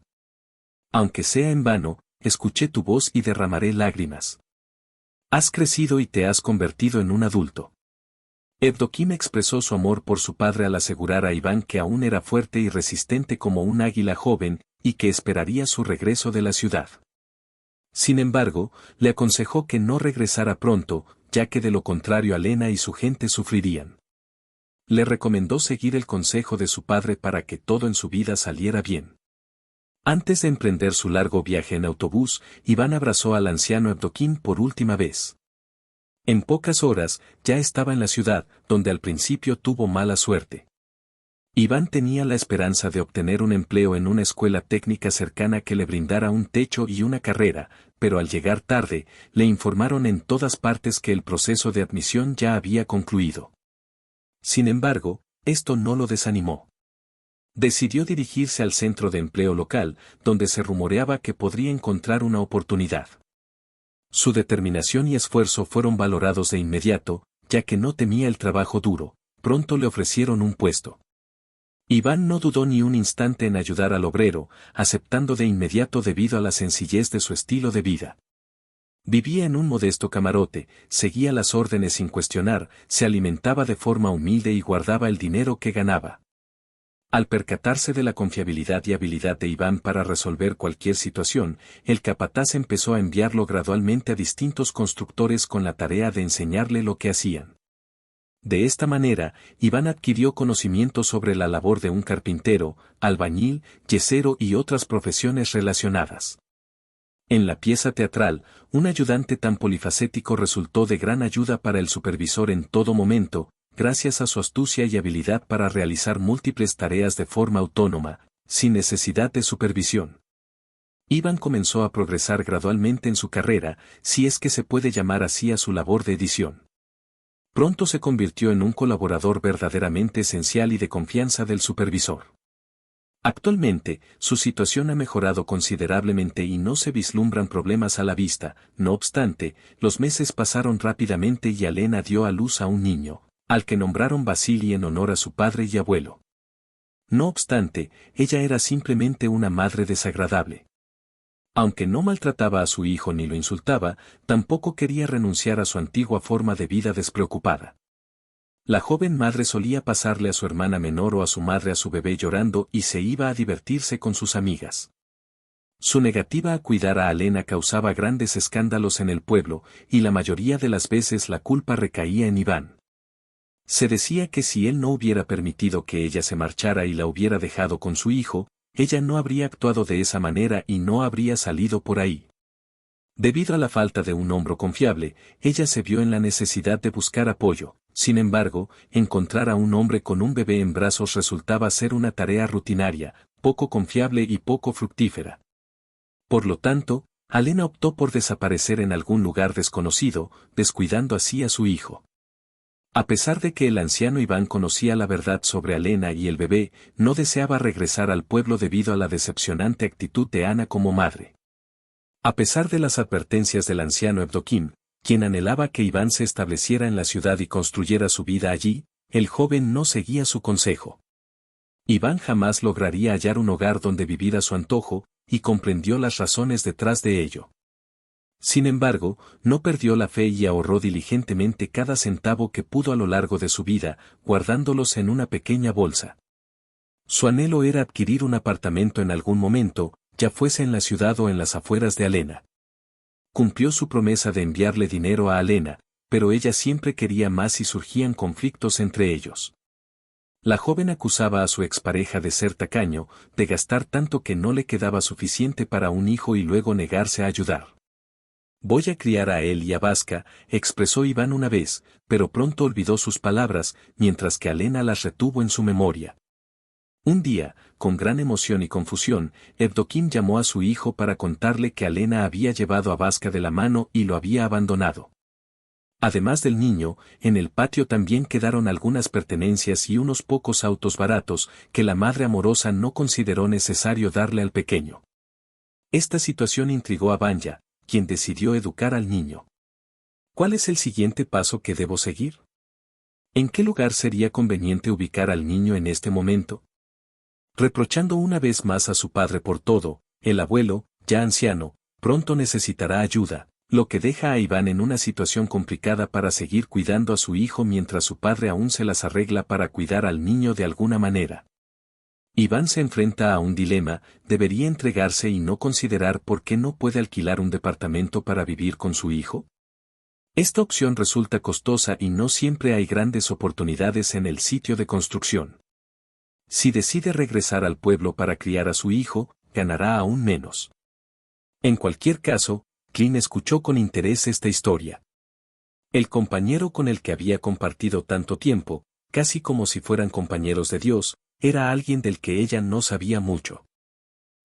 Speaker 1: Aunque sea en vano, escuché tu voz y derramaré lágrimas. Has crecido y te has convertido en un adulto. Evdokim expresó su amor por su padre al asegurar a Iván que aún era fuerte y resistente como un águila joven, y que esperaría su regreso de la ciudad. Sin embargo, le aconsejó que no regresara pronto, ya que de lo contrario Alena y su gente sufrirían. Le recomendó seguir el consejo de su padre para que todo en su vida saliera bien. Antes de emprender su largo viaje en autobús, Iván abrazó al anciano Evdokim por última vez. En pocas horas, ya estaba en la ciudad, donde al principio tuvo mala suerte. Iván tenía la esperanza de obtener un empleo en una escuela técnica cercana que le brindara un techo y una carrera, pero al llegar tarde, le informaron en todas partes que el proceso de admisión ya había concluido. Sin embargo, esto no lo desanimó. Decidió dirigirse al centro de empleo local, donde se rumoreaba que podría encontrar una oportunidad. Su determinación y esfuerzo fueron valorados de inmediato, ya que no temía el trabajo duro, pronto le ofrecieron un puesto. Iván no dudó ni un instante en ayudar al obrero, aceptando de inmediato debido a la sencillez de su estilo de vida. Vivía en un modesto camarote, seguía las órdenes sin cuestionar, se alimentaba de forma humilde y guardaba el dinero que ganaba. Al percatarse de la confiabilidad y habilidad de Iván para resolver cualquier situación, el capataz empezó a enviarlo gradualmente a distintos constructores con la tarea de enseñarle lo que hacían. De esta manera, Iván adquirió conocimiento sobre la labor de un carpintero, albañil, yesero y otras profesiones relacionadas. En la pieza teatral, un ayudante tan polifacético resultó de gran ayuda para el supervisor en todo momento, gracias a su astucia y habilidad para realizar múltiples tareas de forma autónoma, sin necesidad de supervisión. Iván comenzó a progresar gradualmente en su carrera, si es que se puede llamar así a su labor de edición. Pronto se convirtió en un colaborador verdaderamente esencial y de confianza del supervisor. Actualmente, su situación ha mejorado considerablemente y no se vislumbran problemas a la vista, no obstante, los meses pasaron rápidamente y Alena dio a luz a un niño, al que nombraron Vasily en honor a su padre y abuelo. No obstante, ella era simplemente una madre desagradable. Aunque no maltrataba a su hijo ni lo insultaba, tampoco quería renunciar a su antigua forma de vida despreocupada. La joven madre solía pasarle a su hermana menor o a su madre a su bebé llorando y se iba a divertirse con sus amigas. Su negativa a cuidar a Alena causaba grandes escándalos en el pueblo, y la mayoría de las veces la culpa recaía en Iván. Se decía que si él no hubiera permitido que ella se marchara y la hubiera dejado con su hijo, ella no habría actuado de esa manera y no habría salido por ahí. Debido a la falta de un hombro confiable, ella se vio en la necesidad de buscar apoyo. Sin embargo, encontrar a un hombre con un bebé en brazos resultaba ser una tarea rutinaria, poco confiable y poco fructífera. Por lo tanto, Alena optó por desaparecer en algún lugar desconocido, descuidando así a su hijo. A pesar de que el anciano Iván conocía la verdad sobre Alena y el bebé, no deseaba regresar al pueblo debido a la decepcionante actitud de Ana como madre. A pesar de las advertencias del anciano Evdokim, quien anhelaba que Iván se estableciera en la ciudad y construyera su vida allí, el joven no seguía su consejo. Iván jamás lograría hallar un hogar donde vivir a su antojo, y comprendió las razones detrás de ello. Sin embargo, no perdió la fe y ahorró diligentemente cada centavo que pudo a lo largo de su vida, guardándolos en una pequeña bolsa. Su anhelo era adquirir un apartamento en algún momento, ya fuese en la ciudad o en las afueras de Alena. Cumplió su promesa de enviarle dinero a Alena, pero ella siempre quería más y surgían conflictos entre ellos. La joven acusaba a su expareja de ser tacaño, de gastar tanto que no le quedaba suficiente para un hijo y luego negarse a ayudar. Voy a criar a él y a Vaska, expresó Iván una vez, pero pronto olvidó sus palabras, mientras que Alena las retuvo en su memoria. Un día, con gran emoción y confusión, Evdokim llamó a su hijo para contarle que Alena había llevado a Vaska de la mano y lo había abandonado. Además del niño, en el patio también quedaron algunas pertenencias y unos pocos autos baratos que la madre amorosa no consideró necesario darle al pequeño. Esta situación intrigó a Vanya, quien decidió educar al niño. ¿Cuál es el siguiente paso que debo seguir? ¿En qué lugar sería conveniente ubicar al niño en este momento? Reprochando una vez más a su padre por todo, el abuelo, ya anciano, pronto necesitará ayuda, lo que deja a Iván en una situación complicada para seguir cuidando a su hijo mientras su padre aún se las arregla para cuidar al niño de alguna manera. Iván se enfrenta a un dilema, ¿debería entregarse y no considerar por qué no puede alquilar un departamento para vivir con su hijo? Esta opción resulta costosa y no siempre hay grandes oportunidades en el sitio de construcción. Si decide regresar al pueblo para criar a su hijo, ganará aún menos. En cualquier caso, Clint escuchó con interés esta historia. El compañero con el que había compartido tanto tiempo, casi como si fueran compañeros de Dios, era alguien del que ella no sabía mucho.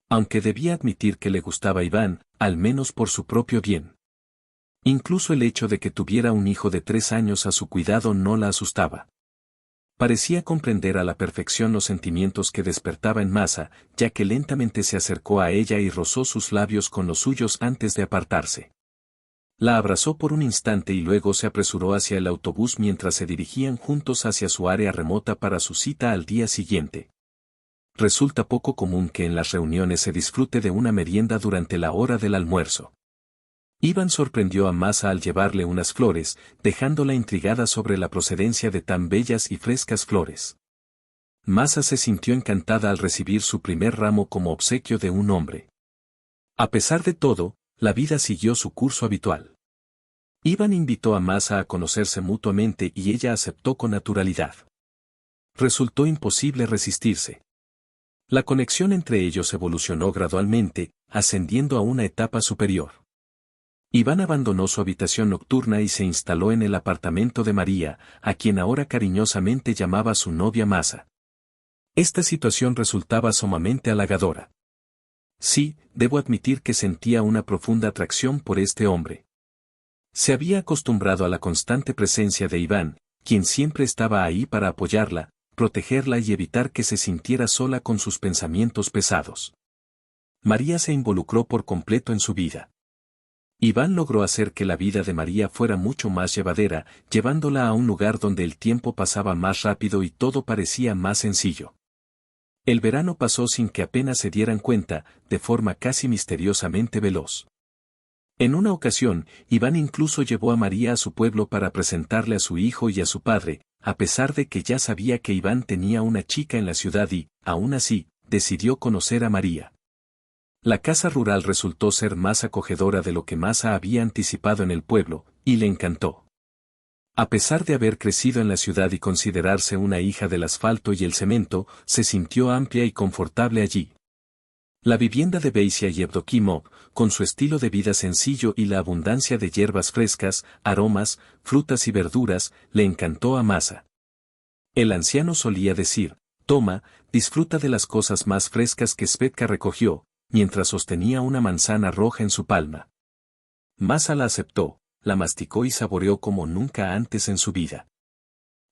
Speaker 1: Aunque debía admitir que le gustaba Iván, al menos por su propio bien. Incluso el hecho de que tuviera un hijo de 3 años a su cuidado no la asustaba. Parecía comprender a la perfección los sentimientos que despertaba en Masa, ya que lentamente se acercó a ella y rozó sus labios con los suyos antes de apartarse. La abrazó por un instante y luego se apresuró hacia el autobús mientras se dirigían juntos hacia su área remota para su cita al día siguiente. Resulta poco común que en las reuniones se disfrute de una merienda durante la hora del almuerzo. Iván sorprendió a Masa al llevarle unas flores, dejándola intrigada sobre la procedencia de tan bellas y frescas flores. Masa se sintió encantada al recibir su primer ramo como obsequio de un hombre. A pesar de todo, la vida siguió su curso habitual. Iván invitó a Masa a conocerse mutuamente y ella aceptó con naturalidad. Resultó imposible resistirse. La conexión entre ellos evolucionó gradualmente, ascendiendo a una etapa superior. Iván abandonó su habitación nocturna y se instaló en el apartamento de María, a quien ahora cariñosamente llamaba su novia Masa. Esta situación resultaba sumamente halagadora. Sí, debo admitir que sentía una profunda atracción por este hombre. Se había acostumbrado a la constante presencia de Iván, quien siempre estaba ahí para apoyarla, protegerla y evitar que se sintiera sola con sus pensamientos pesados. María se involucró por completo en su vida. Iván logró hacer que la vida de María fuera mucho más llevadera, llevándola a un lugar donde el tiempo pasaba más rápido y todo parecía más sencillo. El verano pasó sin que apenas se dieran cuenta, de forma casi misteriosamente veloz. En una ocasión, Iván incluso llevó a María a su pueblo para presentarle a su hijo y a su padre, a pesar de que ya sabía que Iván tenía una chica en la ciudad y, aún así, decidió conocer a María. La casa rural resultó ser más acogedora de lo que Masa había anticipado en el pueblo, y le encantó. A pesar de haber crecido en la ciudad y considerarse una hija del asfalto y el cemento, se sintió amplia y confortable allí. La vivienda de Beisia y Evdokimov, con su estilo de vida sencillo y la abundancia de hierbas frescas, aromas, frutas y verduras, le encantó a Masa. El anciano solía decir, «Toma, disfruta de las cosas más frescas que Svetka recogió», mientras sostenía una manzana roja en su palma. Masa la aceptó, la masticó y saboreó como nunca antes en su vida.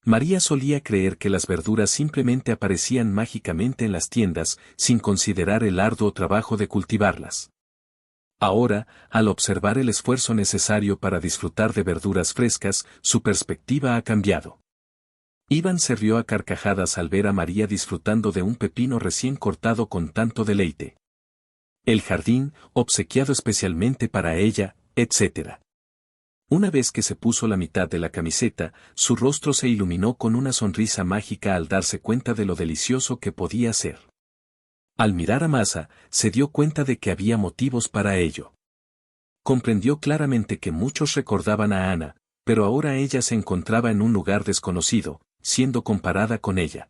Speaker 1: María solía creer que las verduras simplemente aparecían mágicamente en las tiendas, sin considerar el arduo trabajo de cultivarlas. Ahora, al observar el esfuerzo necesario para disfrutar de verduras frescas, su perspectiva ha cambiado. Iván se rió a carcajadas al ver a María disfrutando de un pepino recién cortado con tanto deleite. El jardín, obsequiado especialmente para ella, etc. Una vez que se puso la mitad de la camiseta, su rostro se iluminó con una sonrisa mágica al darse cuenta de lo delicioso que podía ser. Al mirar a Masa, se dio cuenta de que había motivos para ello. Comprendió claramente que muchos recordaban a Ana, pero ahora ella se encontraba en un lugar desconocido, siendo comparada con ella.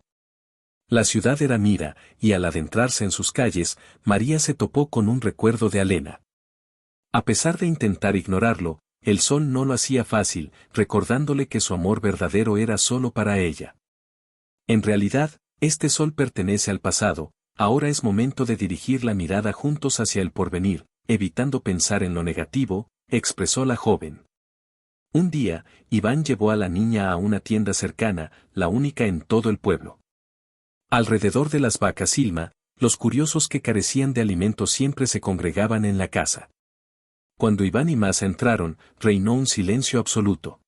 Speaker 1: La ciudad era Mira, y al adentrarse en sus calles, María se topó con un recuerdo de Alena. A pesar de intentar ignorarlo, el sol no lo hacía fácil, recordándole que su amor verdadero era solo para ella. En realidad, este sol pertenece al pasado, ahora es momento de dirigir la mirada juntos hacia el porvenir, evitando pensar en lo negativo, expresó la joven. Un día, Iván llevó a la niña a una tienda cercana, la única en todo el pueblo. Alrededor de las vacas Silma, los curiosos que carecían de alimento siempre se congregaban en la casa. Cuando Iván y Masa entraron, reinó un silencio absoluto.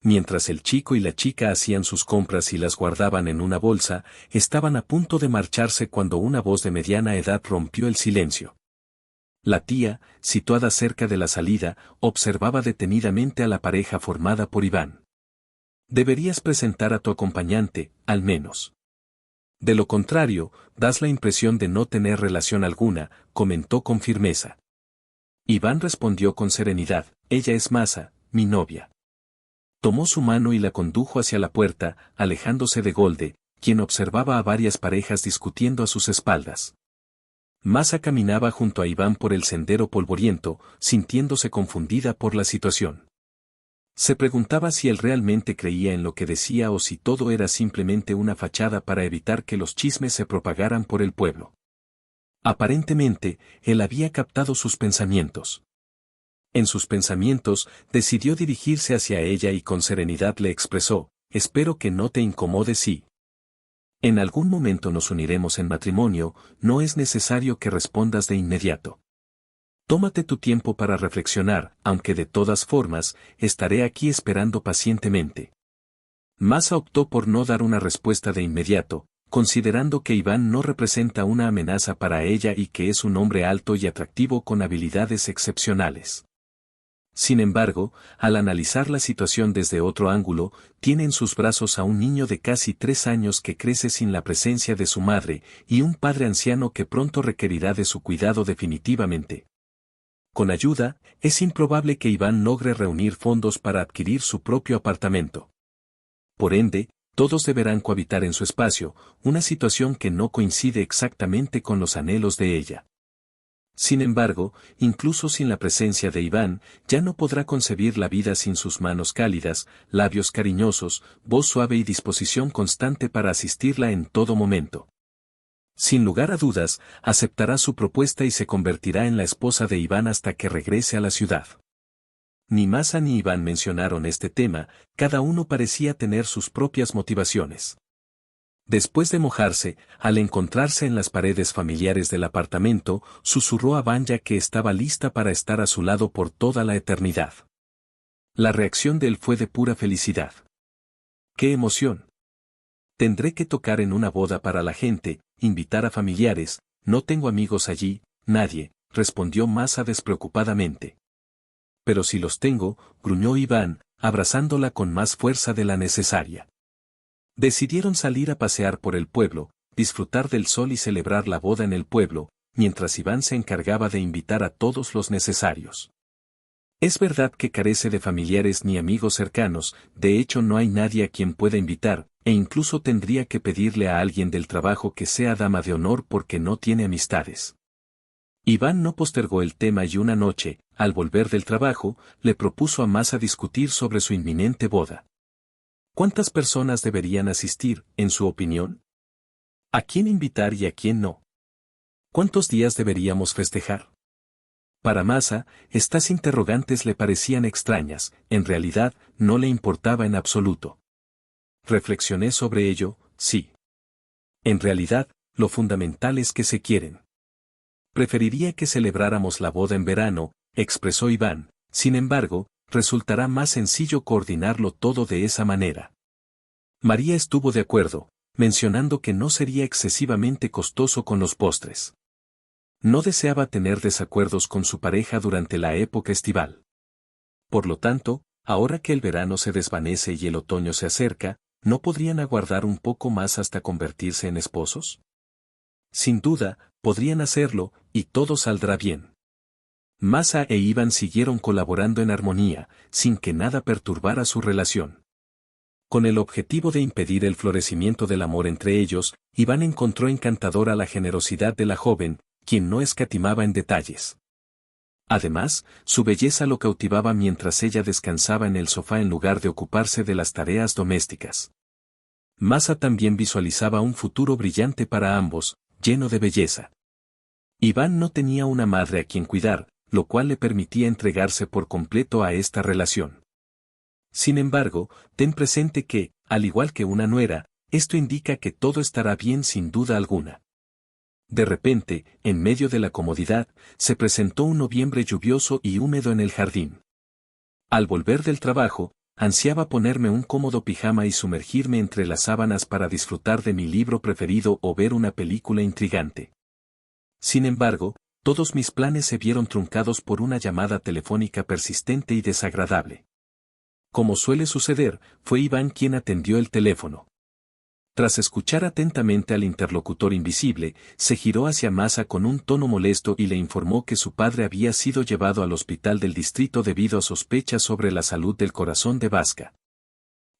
Speaker 1: Mientras el chico y la chica hacían sus compras y las guardaban en una bolsa, estaban a punto de marcharse cuando una voz de mediana edad rompió el silencio. La tía, situada cerca de la salida, observaba detenidamente a la pareja formada por Iván. Deberías presentar a tu acompañante, al menos. De lo contrario, das la impresión de no tener relación alguna, comentó con firmeza. Iván respondió con serenidad, ella es Masa, mi novia. Tomó su mano y la condujo hacia la puerta, alejándose de Golde, quien observaba a varias parejas discutiendo a sus espaldas. Masa caminaba junto a Iván por el sendero polvoriento, sintiéndose confundida por la situación. Se preguntaba si él realmente creía en lo que decía o si todo era simplemente una fachada para evitar que los chismes se propagaran por el pueblo. Aparentemente, él había captado sus pensamientos. En sus pensamientos, decidió dirigirse hacia ella y con serenidad le expresó, espero que no te incomode si en algún momento nos uniremos en matrimonio, no es necesario que respondas de inmediato. Tómate tu tiempo para reflexionar, aunque de todas formas, estaré aquí esperando pacientemente. Masa optó por no dar una respuesta de inmediato, considerando que Iván no representa una amenaza para ella y que es un hombre alto y atractivo con habilidades excepcionales. Sin embargo, al analizar la situación desde otro ángulo, tiene en sus brazos a un niño de casi 3 años que crece sin la presencia de su madre, y un padre anciano que pronto requerirá de su cuidado definitivamente. Con ayuda, es improbable que Iván logre reunir fondos para adquirir su propio apartamento. Por ende, todos deberán cohabitar en su espacio, una situación que no coincide exactamente con los anhelos de ella. Sin embargo, incluso sin la presencia de Iván, ya no podrá concebir la vida sin sus manos cálidas, labios cariñosos, voz suave y disposición constante para asistirla en todo momento. Sin lugar a dudas, aceptará su propuesta y se convertirá en la esposa de Iván hasta que regrese a la ciudad. Ni Masa ni Iván mencionaron este tema, cada uno parecía tener sus propias motivaciones. Después de mojarse, al encontrarse en las paredes familiares del apartamento, susurró a Vanya que estaba lista para estar a su lado por toda la eternidad. La reacción de él fue de pura felicidad. ¡Qué emoción! Tendré que tocar en una boda para la gente, invitar a familiares, no tengo amigos allí, nadie, respondió Masa despreocupadamente. Pero si los tengo, gruñó Iván, abrazándola con más fuerza de la necesaria. Decidieron salir a pasear por el pueblo, disfrutar del sol y celebrar la boda en el pueblo, mientras Iván se encargaba de invitar a todos los necesarios. Es verdad que carece de familiares ni amigos cercanos, de hecho no hay nadie a quien pueda invitar, e incluso tendría que pedirle a alguien del trabajo que sea dama de honor porque no tiene amistades. Iván no postergó el tema y una noche, al volver del trabajo, le propuso a Masa discutir sobre su inminente boda. ¿Cuántas personas deberían asistir, en su opinión? ¿A quién invitar y a quién no? ¿Cuántos días deberíamos festejar? Para Masa, estas interrogantes le parecían extrañas, en realidad, no le importaba en absoluto. Reflexioné sobre ello, sí. En realidad, lo fundamental es que se quieren. Preferiría que celebráramos la boda en verano, expresó Iván, sin embargo, resultará más sencillo coordinarlo todo de esa manera. María estuvo de acuerdo, mencionando que no sería excesivamente costoso con los postres. No deseaba tener desacuerdos con su pareja durante la época estival. Por lo tanto, ahora que el verano se desvanece y el otoño se acerca, ¿no podrían aguardar un poco más hasta convertirse en esposos? Sin duda, podrían hacerlo, y todo saldrá bien. Masa e Iván siguieron colaborando en armonía, sin que nada perturbara su relación. Con el objetivo de impedir el florecimiento del amor entre ellos, Iván encontró encantadora la generosidad de la joven, quien no escatimaba en detalles. Además, su belleza lo cautivaba mientras ella descansaba en el sofá en lugar de ocuparse de las tareas domésticas. Masa también visualizaba un futuro brillante para ambos, lleno de belleza. Iván no tenía una madre a quien cuidar, lo cual le permitía entregarse por completo a esta relación. Sin embargo, ten presente que, al igual que una nuera, esto indica que todo estará bien sin duda alguna. De repente, en medio de la comodidad, se presentó un noviembre lluvioso y húmedo en el jardín. Al volver del trabajo, ansiaba ponerme un cómodo pijama y sumergirme entre las sábanas para disfrutar de mi libro preferido o ver una película intrigante. Sin embargo, todos mis planes se vieron truncados por una llamada telefónica persistente y desagradable. Como suele suceder, fue Iván quien atendió el teléfono. Tras escuchar atentamente al interlocutor invisible, se giró hacia Masa con un tono molesto y le informó que su padre había sido llevado al hospital del distrito debido a sospechas sobre la salud del corazón de Vasca.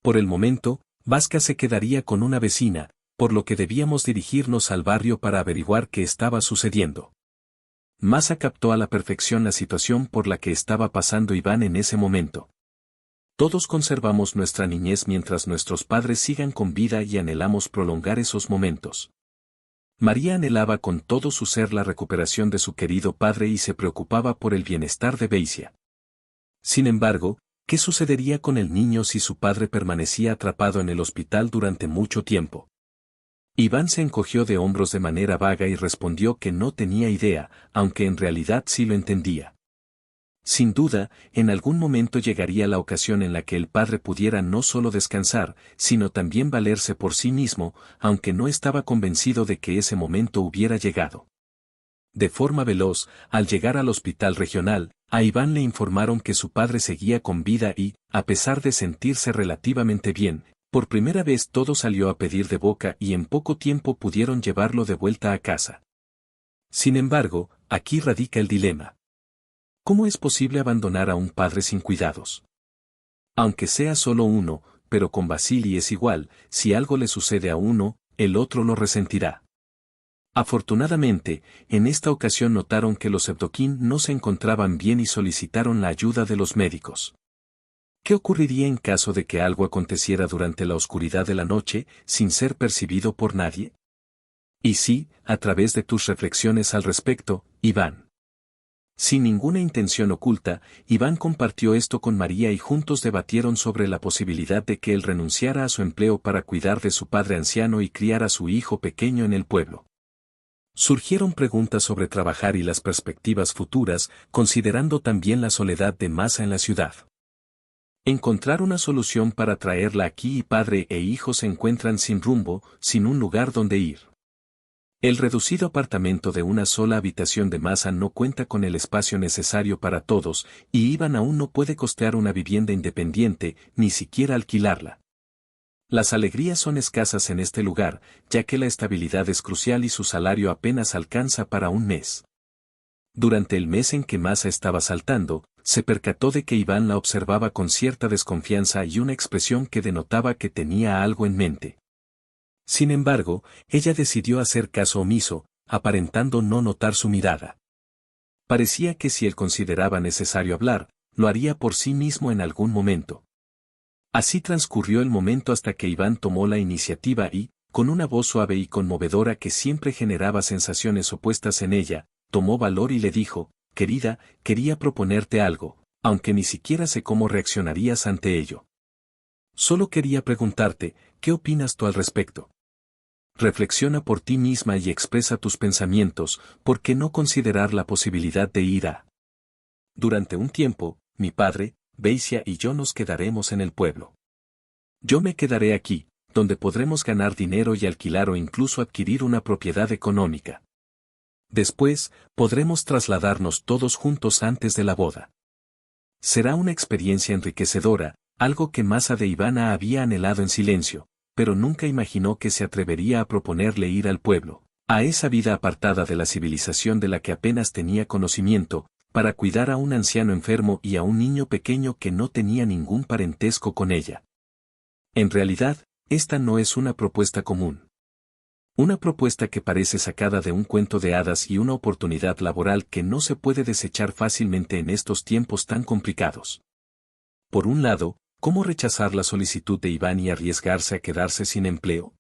Speaker 1: Por el momento, Vasca se quedaría con una vecina, por lo que debíamos dirigirnos al barrio para averiguar qué estaba sucediendo. Masa captó a la perfección la situación por la que estaba pasando Iván en ese momento. Todos conservamos nuestra niñez mientras nuestros padres sigan con vida y anhelamos prolongar esos momentos. María anhelaba con todo su ser la recuperación de su querido padre y se preocupaba por el bienestar de Beisia. Sin embargo, ¿qué sucedería con el niño si su padre permanecía atrapado en el hospital durante mucho tiempo? Iván se encogió de hombros de manera vaga y respondió que no tenía idea, aunque en realidad sí lo entendía. Sin duda, en algún momento llegaría la ocasión en la que el padre pudiera no solo descansar, sino también valerse por sí mismo, aunque no estaba convencido de que ese momento hubiera llegado. De forma veloz, al llegar al hospital regional, a Iván le informaron que su padre seguía con vida y, a pesar de sentirse relativamente bien, por primera vez todo salió a pedir de boca y en poco tiempo pudieron llevarlo de vuelta a casa. Sin embargo, aquí radica el dilema. ¿Cómo es posible abandonar a un padre sin cuidados? Aunque sea solo uno, pero con Vasili es igual, si algo le sucede a uno, el otro lo resentirá. Afortunadamente, en esta ocasión notaron que los Evdokin no se encontraban bien y solicitaron la ayuda de los médicos. ¿Qué ocurriría en caso de que algo aconteciera durante la oscuridad de la noche, sin ser percibido por nadie? Y sí, a través de tus reflexiones al respecto, Iván. Sin ninguna intención oculta, Iván compartió esto con María y juntos debatieron sobre la posibilidad de que él renunciara a su empleo para cuidar de su padre anciano y criar a su hijo pequeño en el pueblo. Surgieron preguntas sobre trabajar y las perspectivas futuras, considerando también la soledad de Masa en la ciudad. Encontrar una solución para traerla aquí y padre e hijo se encuentran sin rumbo, sin un lugar donde ir. El reducido apartamento de una sola habitación de Masa no cuenta con el espacio necesario para todos, y Iván aún no puede costear una vivienda independiente, ni siquiera alquilarla. Las alegrías son escasas en este lugar, ya que la estabilidad es crucial y su salario apenas alcanza para un mes. Durante el mes en que Masa estaba saltando, se percató de que Iván la observaba con cierta desconfianza y una expresión que denotaba que tenía algo en mente. Sin embargo, ella decidió hacer caso omiso, aparentando no notar su mirada. Parecía que si él consideraba necesario hablar, lo haría por sí mismo en algún momento. Así transcurrió el momento hasta que Iván tomó la iniciativa y, con una voz suave y conmovedora que siempre generaba sensaciones opuestas en ella, tomó valor y le dijo: «Querida, quería proponerte algo, aunque ni siquiera sé cómo reaccionarías ante ello. Solo quería preguntarte, ¿qué opinas tú al respecto? Reflexiona por ti misma y expresa tus pensamientos, ¿por qué no considerar la posibilidad de ir a...? Durante un tiempo, mi padre, Beisia y yo nos quedaremos en el pueblo. Yo me quedaré aquí, donde podremos ganar dinero y alquilar o incluso adquirir una propiedad económica. Después, podremos trasladarnos todos juntos antes de la boda. Será una experiencia enriquecedora, algo que Masa de Ivana había anhelado en silencio, pero nunca imaginó que se atrevería a proponerle ir al pueblo, a esa vida apartada de la civilización de la que apenas tenía conocimiento, para cuidar a un anciano enfermo y a un niño pequeño que no tenía ningún parentesco con ella. En realidad, esta no es una propuesta común. Una propuesta que parece sacada de un cuento de hadas y una oportunidad laboral que no se puede desechar fácilmente en estos tiempos tan complicados. Por un lado, ¿cómo rechazar la solicitud de Iván y arriesgarse a quedarse sin empleo?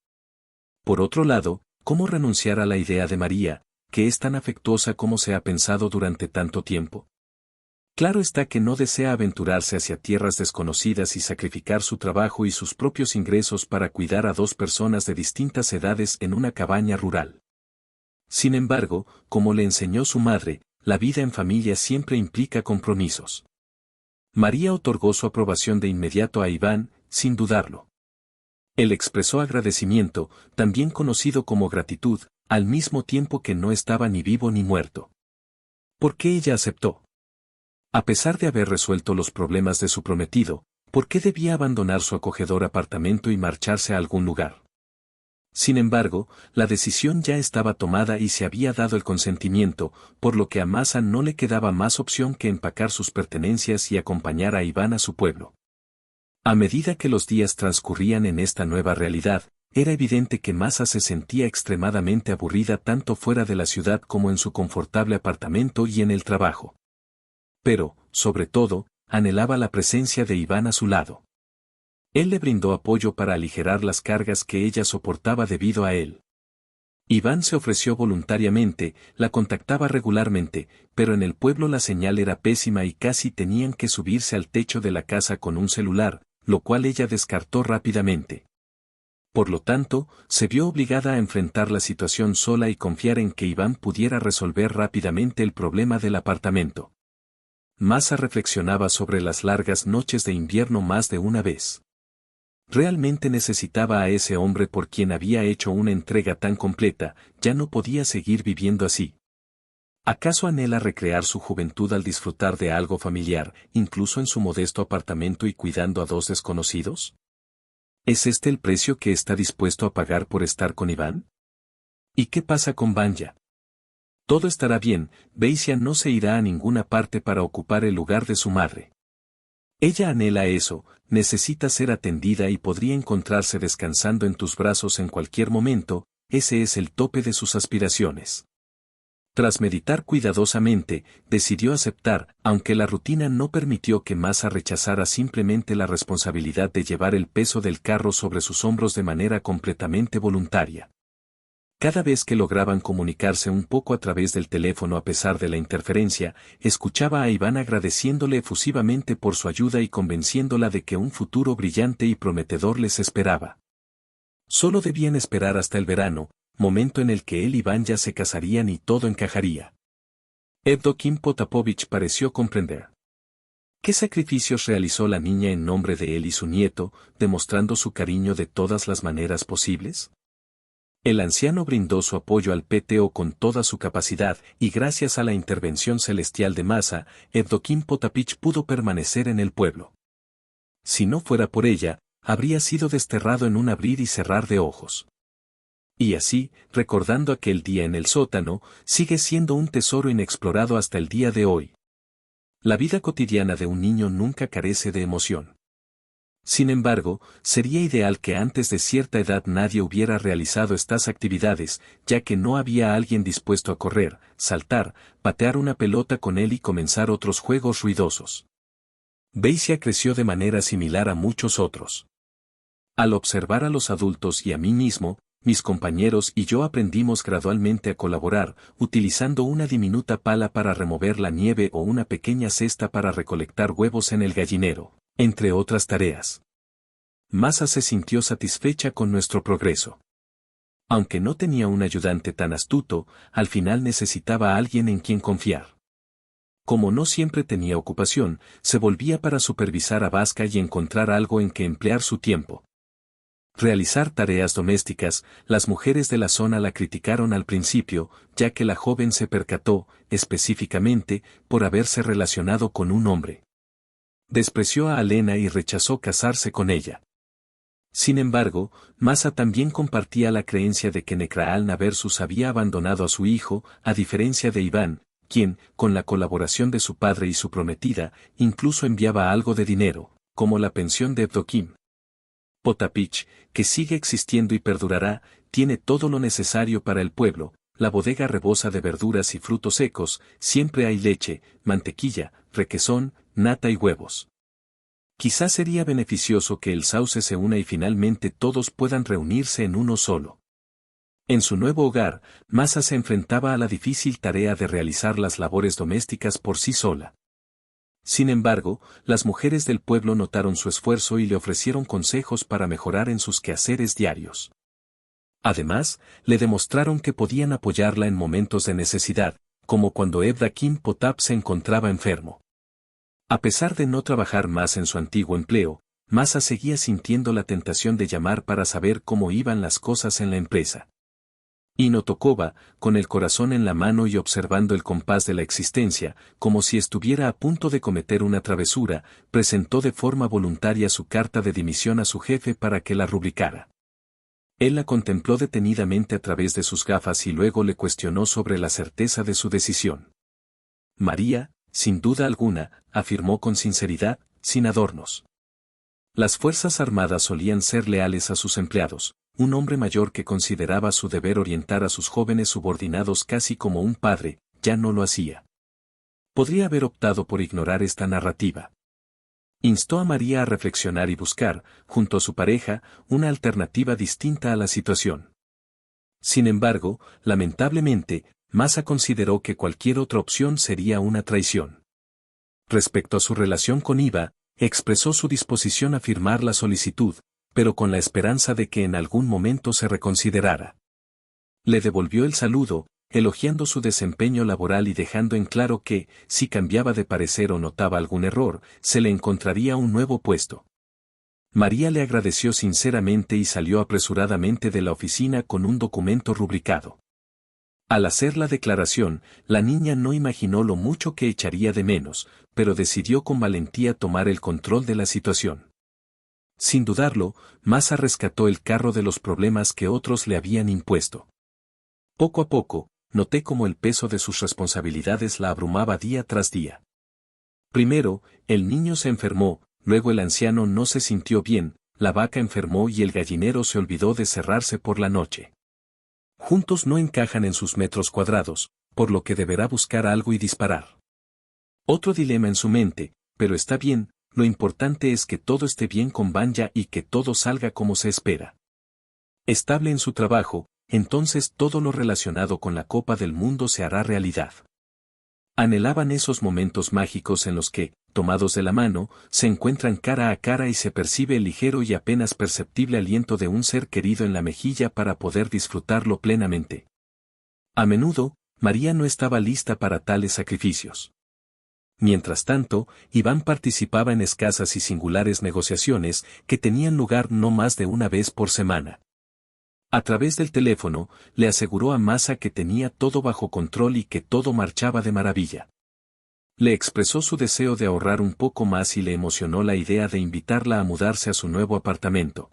Speaker 1: Por otro lado, ¿cómo renunciar a la idea de María, que es tan afectuosa como se ha pensado durante tanto tiempo? Claro está que no desea aventurarse hacia tierras desconocidas y sacrificar su trabajo y sus propios ingresos para cuidar a dos personas de distintas edades en una cabaña rural. Sin embargo, como le enseñó su madre, la vida en familia siempre implica compromisos. María otorgó su aprobación de inmediato a Iván, sin dudarlo. Él expresó agradecimiento, también conocido como gratitud, al mismo tiempo que no estaba ni vivo ni muerto. ¿Por qué ella aceptó? A pesar de haber resuelto los problemas de su prometido, ¿por qué debía abandonar su acogedor apartamento y marcharse a algún lugar? Sin embargo, la decisión ya estaba tomada y se había dado el consentimiento, por lo que a Masa no le quedaba más opción que empacar sus pertenencias y acompañar a Iván a su pueblo. A medida que los días transcurrían en esta nueva realidad, era evidente que Masa se sentía extremadamente aburrida tanto fuera de la ciudad como en su confortable apartamento y en el trabajo. Pero, sobre todo, anhelaba la presencia de Iván a su lado. Él le brindó apoyo para aligerar las cargas que ella soportaba debido a él. Iván se ofreció voluntariamente, la contactaba regularmente, pero en el pueblo la señal era pésima y casi tenían que subirse al techo de la casa con un celular, lo cual ella descartó rápidamente. Por lo tanto, se vio obligada a enfrentar la situación sola y confiar en que Iván pudiera resolver rápidamente el problema del apartamento. Masa reflexionaba sobre las largas noches de invierno más de una vez. Realmente necesitaba a ese hombre por quien había hecho una entrega tan completa, ya no podía seguir viviendo así. ¿Acaso anhela recrear su juventud al disfrutar de algo familiar, incluso en su modesto apartamento y cuidando a dos desconocidos? ¿Es este el precio que está dispuesto a pagar por estar con Iván? ¿Y qué pasa con Vanya? Todo estará bien, Beisia no se irá a ninguna parte para ocupar el lugar de su madre. Ella anhela eso, necesita ser atendida y podría encontrarse descansando en tus brazos en cualquier momento, ese es el tope de sus aspiraciones. Tras meditar cuidadosamente, decidió aceptar, aunque la rutina no permitió que Masa rechazara simplemente la responsabilidad de llevar el peso del carro sobre sus hombros de manera completamente voluntaria. Cada vez que lograban comunicarse un poco a través del teléfono a pesar de la interferencia, escuchaba a Iván agradeciéndole efusivamente por su ayuda y convenciéndola de que un futuro brillante y prometedor les esperaba. Solo debían esperar hasta el verano, momento en el que él y Iván ya se casarían y todo encajaría. Evdokim Potapovich pareció comprender. ¿Qué sacrificios realizó la niña en nombre de él y su nieto, demostrando su cariño de todas las maneras posibles? El anciano brindó su apoyo al PTO con toda su capacidad y gracias a la intervención celestial de Masa, Evdokim Potapich pudo permanecer en el pueblo. Si no fuera por ella, habría sido desterrado en un abrir y cerrar de ojos. Y así, recordando aquel día en el sótano, sigue siendo un tesoro inexplorado hasta el día de hoy. La vida cotidiana de un niño nunca carece de emoción. Sin embargo, sería ideal que antes de cierta edad nadie hubiera realizado estas actividades, ya que no había alguien dispuesto a correr, saltar, patear una pelota con él y comenzar otros juegos ruidosos. Beisia creció de manera similar a muchos otros. Al observar a los adultos y a mí mismo, mis compañeros y yo aprendimos gradualmente a colaborar, utilizando una diminuta pala para remover la nieve o una pequeña cesta para recolectar huevos en el gallinero, entre otras tareas. Masa se sintió satisfecha con nuestro progreso. Aunque no tenía un ayudante tan astuto, al final necesitaba a alguien en quien confiar. Como no siempre tenía ocupación, se volvía para supervisar a Vaska y encontrar algo en que emplear su tiempo. Realizar tareas domésticas, las mujeres de la zona la criticaron al principio, ya que la joven se percató, específicamente, por haberse relacionado con un hombre. Despreció a Alena y rechazó casarse con ella. Sin embargo, Masa también compartía la creencia de que Necraal Naversus había abandonado a su hijo, a diferencia de Iván, quien, con la colaboración de su padre y su prometida, incluso enviaba algo de dinero, como la pensión de Evdokim. Potapich, que sigue existiendo y perdurará, tiene todo lo necesario para el pueblo, la bodega rebosa de verduras y frutos secos, siempre hay leche, mantequilla, requesón, nata y huevos. Quizás sería beneficioso que el sauce se una y finalmente todos puedan reunirse en uno solo. En su nuevo hogar, Masa se enfrentaba a la difícil tarea de realizar las labores domésticas por sí sola. Sin embargo, las mujeres del pueblo notaron su esfuerzo y le ofrecieron consejos para mejorar en sus quehaceres diarios. Además, le demostraron que podían apoyarla en momentos de necesidad, como cuando Evdokim Potap se encontraba enfermo. A pesar de no trabajar más en su antiguo empleo, Masa seguía sintiendo la tentación de llamar para saber cómo iban las cosas en la empresa. Ino Tokova, con el corazón en la mano y observando el compás de la existencia, como si estuviera a punto de cometer una travesura, presentó de forma voluntaria su carta de dimisión a su jefe para que la rubricara. Él la contempló detenidamente a través de sus gafas y luego le cuestionó sobre la certeza de su decisión. María, sin duda alguna, afirmó con sinceridad, sin adornos. Las Fuerzas Armadas solían ser leales a sus empleados. Un hombre mayor que consideraba su deber orientar a sus jóvenes subordinados casi como un padre, ya no lo hacía. Podría haber optado por ignorar esta narrativa. Instó a María a reflexionar y buscar, junto a su pareja, una alternativa distinta a la situación. Sin embargo, lamentablemente, Masa consideró que cualquier otra opción sería una traición. Respecto a su relación con Iva, expresó su disposición a firmar la solicitud, pero con la esperanza de que en algún momento se reconsiderara. Le devolvió el saludo, elogiando su desempeño laboral y dejando en claro que, si cambiaba de parecer o notaba algún error, se le encontraría un nuevo puesto. María le agradeció sinceramente y salió apresuradamente de la oficina con un documento rubricado. Al hacer la declaración, la niña no imaginó lo mucho que echaría de menos, pero decidió con valentía tomar el control de la situación. Sin dudarlo, Masa rescató el carro de los problemas que otros le habían impuesto. Poco a poco, noté cómo el peso de sus responsabilidades la abrumaba día tras día. Primero, el niño se enfermó, luego el anciano no se sintió bien, la vaca enfermó y el gallinero se olvidó de cerrarse por la noche. Juntos no encajan en sus metros cuadrados, por lo que deberá buscar algo y disparar. Otro dilema en su mente, pero está bien, lo importante es que todo esté bien con Vanya y que todo salga como se espera. Estable en su trabajo, entonces todo lo relacionado con la Copa del Mundo se hará realidad. Anhelaban esos momentos mágicos en los que, tomados de la mano, se encuentran cara a cara y se percibe el ligero y apenas perceptible aliento de un ser querido en la mejilla para poder disfrutarlo plenamente. A menudo, María no estaba lista para tales sacrificios. Mientras tanto, Iván participaba en escasas y singulares negociaciones que tenían lugar no más de una vez por semana. A través del teléfono, le aseguró a Masa que tenía todo bajo control y que todo marchaba de maravilla. Le expresó su deseo de ahorrar un poco más y le emocionó la idea de invitarla a mudarse a su nuevo apartamento.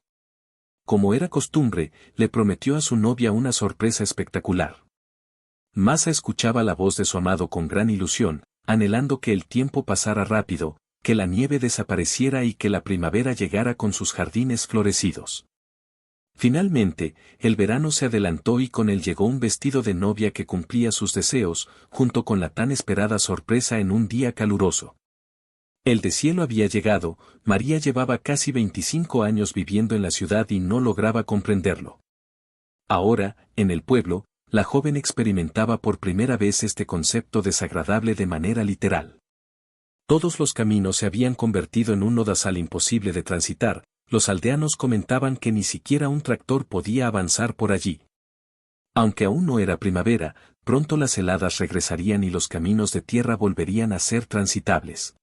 Speaker 1: Como era costumbre, le prometió a su novia una sorpresa espectacular. Masa escuchaba la voz de su amado con gran ilusión, anhelando que el tiempo pasara rápido, que la nieve desapareciera y que la primavera llegara con sus jardines florecidos. Finalmente, el verano se adelantó y con él llegó un vestido de novia que cumplía sus deseos, junto con la tan esperada sorpresa en un día caluroso. El deshielo había llegado, María llevaba casi 25 años viviendo en la ciudad y no lograba comprenderlo. Ahora, en el pueblo, la joven experimentaba por primera vez este concepto desagradable de manera literal. Todos los caminos se habían convertido en un lodazal imposible de transitar. Los aldeanos comentaban que ni siquiera un tractor podía avanzar por allí. Aunque aún no era primavera, pronto las heladas regresarían y los caminos de tierra volverían a ser transitables.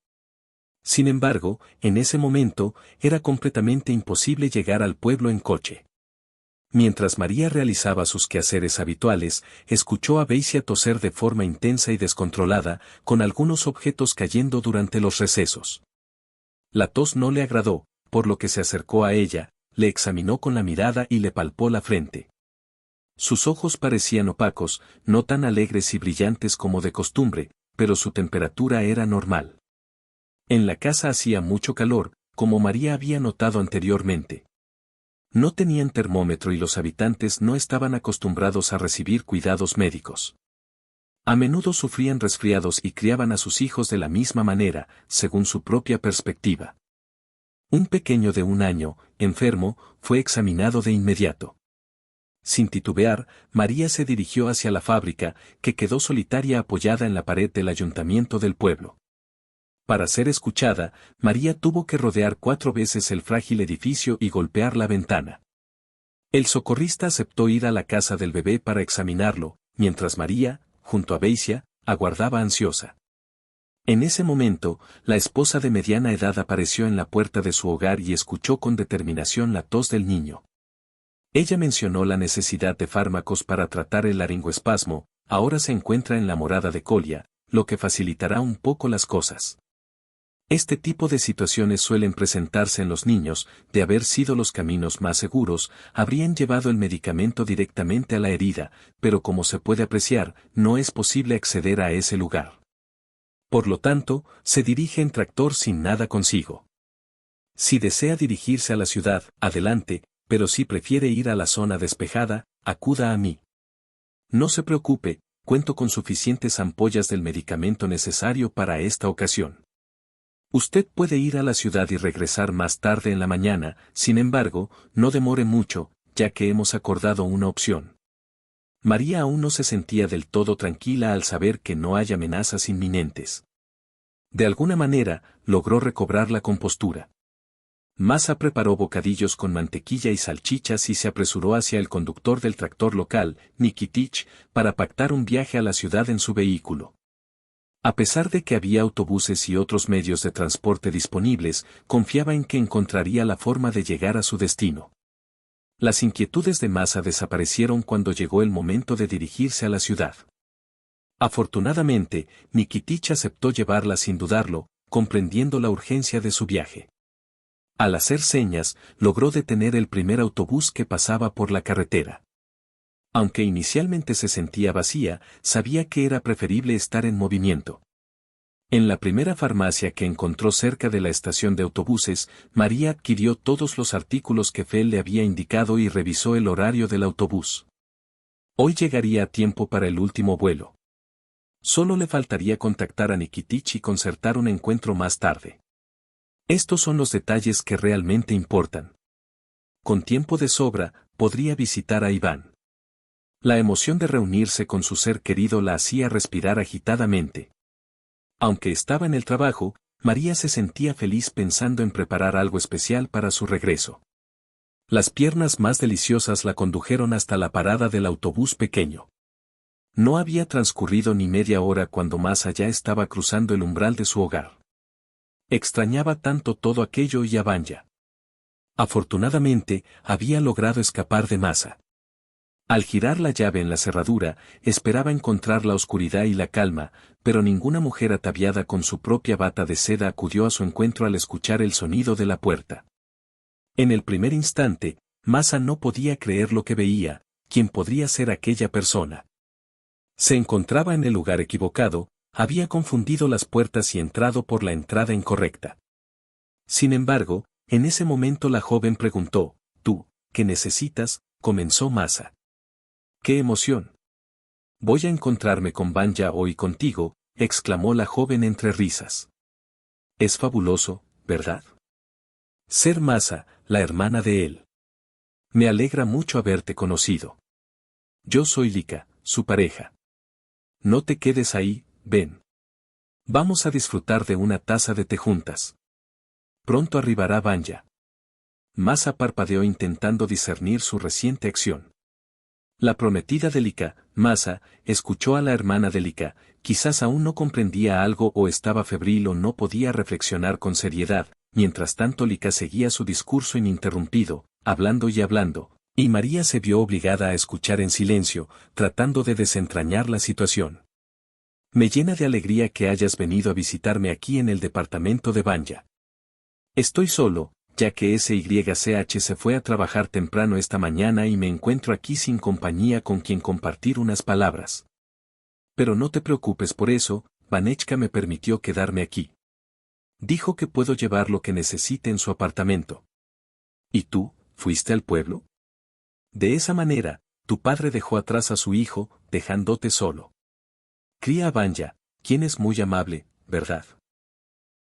Speaker 1: Sin embargo, en ese momento, era completamente imposible llegar al pueblo en coche. Mientras María realizaba sus quehaceres habituales, escuchó a Beisia toser de forma intensa y descontrolada, con algunos objetos cayendo durante los recesos. La tos no le agradó, por lo que se acercó a ella, le examinó con la mirada y le palpó la frente. Sus ojos parecían opacos, no tan alegres y brillantes como de costumbre, pero su temperatura era normal. En la casa hacía mucho calor, como María había notado anteriormente. No tenían termómetro y los habitantes no estaban acostumbrados a recibir cuidados médicos. A menudo sufrían resfriados y criaban a sus hijos de la misma manera, según su propia perspectiva. Un pequeño de 1 año, enfermo, fue examinado de inmediato. Sin titubear, María se dirigió hacia la fábrica, que quedó solitaria apoyada en la pared del ayuntamiento del pueblo. Para ser escuchada, María tuvo que rodear 4 veces el frágil edificio y golpear la ventana. El socorrista aceptó ir a la casa del bebé para examinarlo, mientras María, junto a Beisia, aguardaba ansiosa. En ese momento, la esposa de mediana edad apareció en la puerta de su hogar y escuchó con determinación la tos del niño. Ella mencionó la necesidad de fármacos para tratar el laringoespasmo, ahora se encuentra en la morada de Colia, lo que facilitará un poco las cosas. Este tipo de situaciones suelen presentarse en los niños, de haber sido los caminos más seguros, habrían llevado el medicamento directamente a la herida, pero como se puede apreciar, no es posible acceder a ese lugar. Por lo tanto, se dirige en tractor sin nada consigo. Si desea dirigirse a la ciudad, adelante, pero si prefiere ir a la zona despejada, acuda a mí. No se preocupe, cuento con suficientes ampollas del medicamento necesario para esta ocasión. Usted puede ir a la ciudad y regresar más tarde en la mañana, sin embargo, no demore mucho, ya que hemos acordado una opción. María aún no se sentía del todo tranquila al saber que no hay amenazas inminentes. De alguna manera, logró recobrar la compostura. Masa preparó bocadillos con mantequilla y salchichas y se apresuró hacia el conductor del tractor local, Nikitich, para pactar un viaje a la ciudad en su vehículo. A pesar de que había autobuses y otros medios de transporte disponibles, confiaba en que encontraría la forma de llegar a su destino. Las inquietudes de Masa desaparecieron cuando llegó el momento de dirigirse a la ciudad. Afortunadamente, Nikitich aceptó llevarla sin dudarlo, comprendiendo la urgencia de su viaje. Al hacer señas, logró detener el primer autobús que pasaba por la carretera. Aunque inicialmente se sentía vacía, sabía que era preferible estar en movimiento. En la primera farmacia que encontró cerca de la estación de autobuses, María adquirió todos los artículos que Fel le había indicado y revisó el horario del autobús. Hoy llegaría a tiempo para el último vuelo. Solo le faltaría contactar a Nikitich y concertar un encuentro más tarde. Estos son los detalles que realmente importan. Con tiempo de sobra, podría visitar a Iván. La emoción de reunirse con su ser querido la hacía respirar agitadamente. Aunque estaba en el trabajo, María se sentía feliz pensando en preparar algo especial para su regreso. Las piernas más deliciosas la condujeron hasta la parada del autobús pequeño. No había transcurrido ni media hora cuando más allá estaba cruzando el umbral de su hogar. Extrañaba tanto todo aquello y a Vanya. Afortunadamente, había logrado escapar de Masa. Al girar la llave en la cerradura, esperaba encontrar la oscuridad y la calma, pero ninguna mujer ataviada con su propia bata de seda acudió a su encuentro al escuchar el sonido de la puerta. En el primer instante, Masa no podía creer lo que veía, ¿quién podría ser aquella persona? Se encontraba en el lugar equivocado, había confundido las puertas y entrado por la entrada incorrecta. Sin embargo, en ese momento la joven preguntó, ¿tú, qué necesitas?, comenzó Masa. ¡Qué emoción! Voy a encontrarme con Vanya hoy contigo, exclamó la joven entre risas. Es fabuloso, ¿verdad? Ser Masa, la hermana de él. Me alegra mucho haberte conocido. Yo soy Lika, su pareja. No te quedes ahí, ven. Vamos a disfrutar de una taza de té juntas. Pronto arribará Vanya. Masa parpadeó intentando discernir su reciente acción. La prometida de Lika, Masa, escuchó a la hermana de Lika, quizás aún no comprendía algo o estaba febril o no podía reflexionar con seriedad, mientras tanto Lika seguía su discurso ininterrumpido, hablando y hablando, y María se vio obligada a escuchar en silencio, tratando de desentrañar la situación. Me llena de alegría que hayas venido a visitarme aquí en el departamento de Vanya. Estoy solo, ya que SYCH se fue a trabajar temprano esta mañana y me encuentro aquí sin compañía con quien compartir unas palabras. Pero no te preocupes por eso, Vanechka me permitió quedarme aquí. Dijo que puedo llevar lo que necesite en su apartamento. ¿Y tú, fuiste al pueblo? De esa manera, tu padre dejó atrás a su hijo, dejándote solo. Cría a Vanya, quien es muy amable, ¿verdad?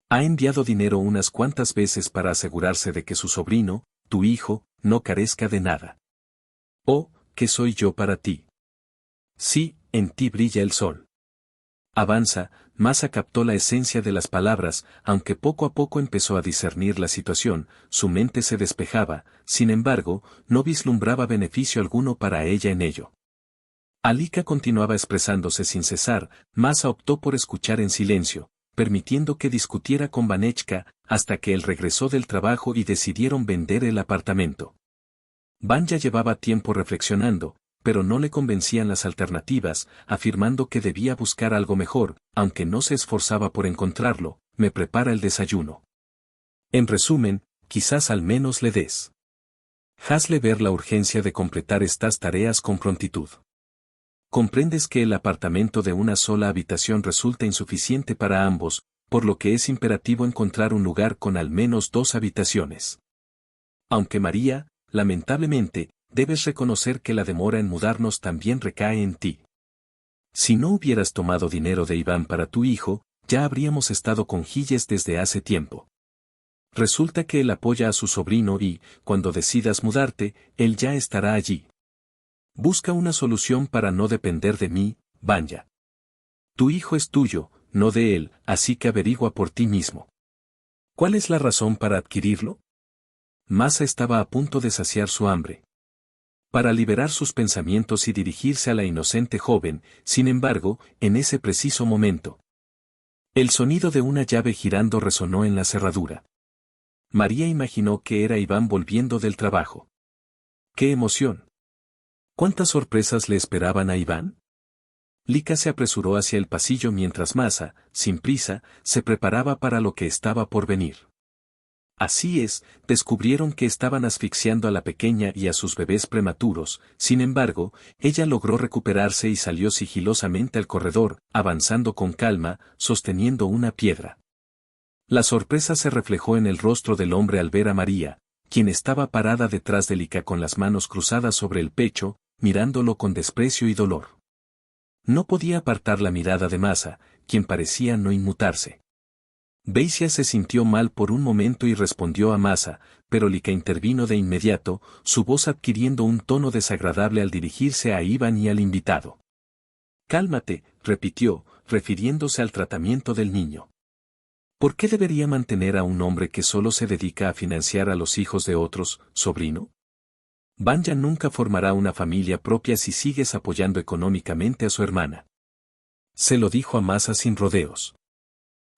Speaker 1: Ha enviado dinero unas cuantas veces para asegurarse de que su sobrino, tu hijo, no carezca de nada. Oh, ¿qué soy yo para ti? Sí, en ti brilla el sol. Avanza, Masa captó la esencia de las palabras, aunque poco a poco empezó a discernir la situación, su mente se despejaba, sin embargo, no vislumbraba beneficio alguno para ella en ello. Alika continuaba expresándose sin cesar, Masa optó por escuchar en silencio, permitiendo que discutiera con Vanechka, hasta que él regresó del trabajo y decidieron vender el apartamento. Vanya llevaba tiempo reflexionando, pero no le convencían las alternativas, afirmando que debía buscar algo mejor, aunque no se esforzaba por encontrarlo. Me prepara el desayuno. En resumen, quizás al menos le des. Hazle ver la urgencia de completar estas tareas con prontitud. Comprendes que el apartamento de una sola habitación resulta insuficiente para ambos, por lo que es imperativo encontrar un lugar con al menos 2 habitaciones. Aunque María, lamentablemente, debes reconocer que la demora en mudarnos también recae en ti. Si no hubieras tomado dinero de Iván para tu hijo, ya habríamos estado con Gilles desde hace tiempo. Resulta que él apoya a su sobrino y, cuando decidas mudarte, él ya estará allí. Busca una solución para no depender de mí, Vanya. Tu hijo es tuyo, no de él, así que averigua por ti mismo. ¿Cuál es la razón para adquirirlo? Masa estaba a punto de saciar su hambre. Para liberar sus pensamientos y dirigirse a la inocente joven, sin embargo, en ese preciso momento. El sonido de una llave girando resonó en la cerradura. María imaginó que era Iván volviendo del trabajo. ¡Qué emoción! ¿Cuántas sorpresas le esperaban a Iván? Lika se apresuró hacia el pasillo mientras Masa, sin prisa, se preparaba para lo que estaba por venir. Así es, descubrieron que estaban asfixiando a la pequeña y a sus bebés prematuros, sin embargo, ella logró recuperarse y salió sigilosamente al corredor, avanzando con calma, sosteniendo una piedra. La sorpresa se reflejó en el rostro del hombre al ver a María, quien estaba parada detrás de Lika con las manos cruzadas sobre el pecho, mirándolo con desprecio y dolor. No podía apartar la mirada de Masa, quien parecía no inmutarse. Beisia se sintió mal por un momento y respondió a Masa, pero Lika intervino de inmediato, su voz adquiriendo un tono desagradable al dirigirse a Iván y al invitado. Cálmate, repitió, refiriéndose al tratamiento del niño. ¿Por qué debería mantener a un hombre que solo se dedica a financiar a los hijos de otros, sobrino? Vanya nunca formará una familia propia si sigues apoyando económicamente a su hermana. Se lo dijo a Masa sin rodeos.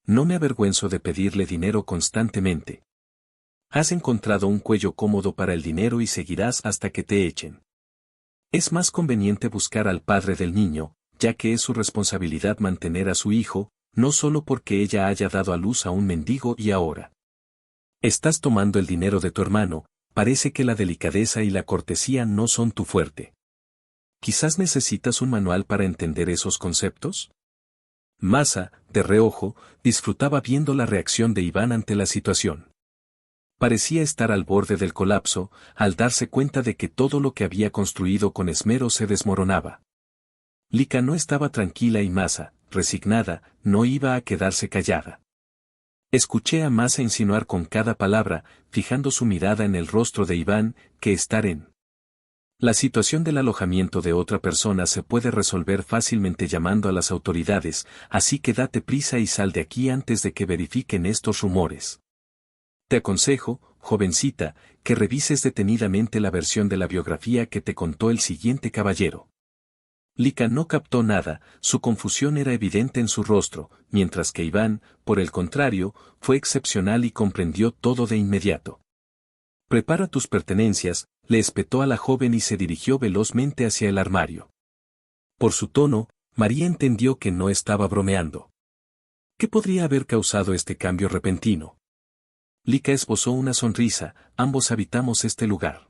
Speaker 1: No me avergüenzo de pedirle dinero constantemente. Has encontrado un cuello cómodo para el dinero y seguirás hasta que te echen. Es más conveniente buscar al padre del niño, ya que es su responsabilidad mantener a su hijo, no solo porque ella haya dado a luz a un mendigo y ahora. Estás tomando el dinero de tu hermano, parece que la delicadeza y la cortesía no son tu fuerte. ¿Quizás necesitas un manual para entender esos conceptos? Masa, de reojo, disfrutaba viendo la reacción de Iván ante la situación. Parecía estar al borde del colapso, al darse cuenta de que todo lo que había construido con esmero se desmoronaba. Lika no estaba tranquila y Masa, resignada, no iba a quedarse callada. Escuché a Masa insinuar con cada palabra, fijando su mirada en el rostro de Iván, que estar en la situación del alojamiento de otra persona se puede resolver fácilmente llamando a las autoridades, así que date prisa y sal de aquí antes de que verifiquen estos rumores. Te aconsejo, jovencita, que revises detenidamente la versión de la biografía que te contó el siguiente caballero. Lika no captó nada, su confusión era evidente en su rostro, mientras que Iván, por el contrario, fue excepcional y comprendió todo de inmediato. Prepara tus pertenencias, le espetó a la joven y se dirigió velozmente hacia el armario. Por su tono, María entendió que no estaba bromeando. ¿Qué podría haber causado este cambio repentino? Lika esbozó una sonrisa, ambos habitamos este lugar.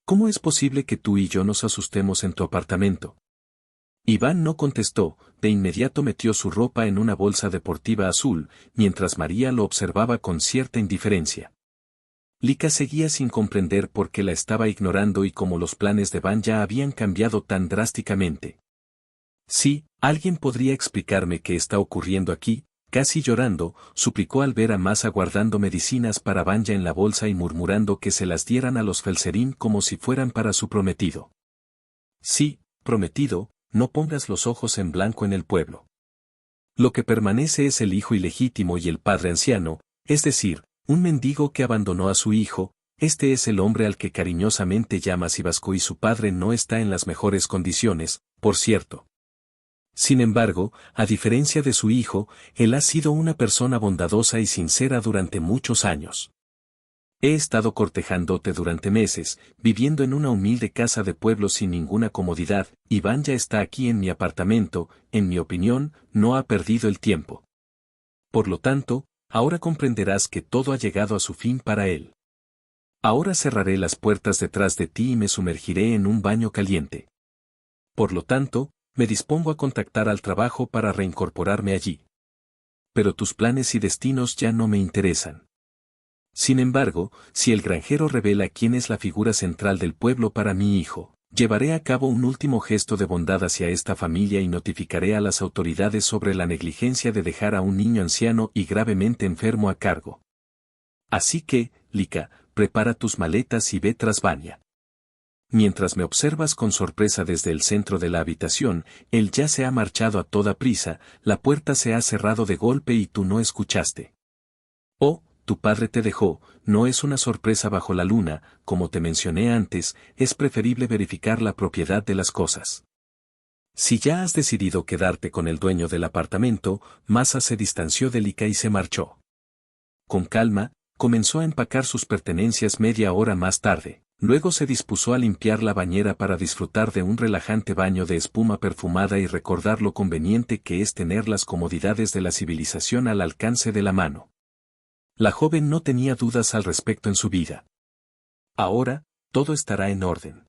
Speaker 1: ¿Cómo es posible que tú y yo nos asustemos en tu apartamento? Iván no contestó, de inmediato metió su ropa en una bolsa deportiva azul, mientras María lo observaba con cierta indiferencia. Lika seguía sin comprender por qué la estaba ignorando y cómo los planes de Vanya habían cambiado tan drásticamente. Sí, alguien podría explicarme qué está ocurriendo aquí. Casi llorando, suplicó al ver a Masa guardando medicinas para Vanya en la bolsa y murmurando que se las dieran a los Felserín como si fueran para su prometido. Sí, prometido, no pongas los ojos en blanco en el pueblo. Lo que permanece es el hijo ilegítimo y el padre anciano, es decir, un mendigo que abandonó a su hijo, este es el hombre al que cariñosamente llama Sivasco y su padre no está en las mejores condiciones, por cierto. Sin embargo, a diferencia de su hijo, él ha sido una persona bondadosa y sincera durante muchos años. He estado cortejándote durante meses, viviendo en una humilde casa de pueblo sin ninguna comodidad, y Vanya está aquí en mi apartamento, en mi opinión, no ha perdido el tiempo. Por lo tanto, ahora comprenderás que todo ha llegado a su fin para él. Ahora cerraré las puertas detrás de ti y me sumergiré en un baño caliente. Por lo tanto, me dispongo a contactar al trabajo para reincorporarme allí. Pero tus planes y destinos ya no me interesan. Sin embargo, si el granjero revela quién es la figura central del pueblo para mi hijo, llevaré a cabo un último gesto de bondad hacia esta familia y notificaré a las autoridades sobre la negligencia de dejar a un niño anciano y gravemente enfermo a cargo. Así que, Lika, prepara tus maletas y ve tras Vanya. Mientras me observas con sorpresa desde el centro de la habitación, él ya se ha marchado a toda prisa, la puerta se ha cerrado de golpe y tú no escuchaste. Oh, tu padre te dejó, no es una sorpresa bajo la luna, como te mencioné antes, es preferible verificar la propiedad de las cosas. Si ya has decidido quedarte con el dueño del apartamento, Masa se distanció de Lika y se marchó. Con calma, comenzó a empacar sus pertenencias media hora más tarde. Luego se dispuso a limpiar la bañera para disfrutar de un relajante baño de espuma perfumada y recordar lo conveniente que es tener las comodidades de la civilización al alcance de la mano. La joven no tenía dudas al respecto en su vida. Ahora, todo estará en orden.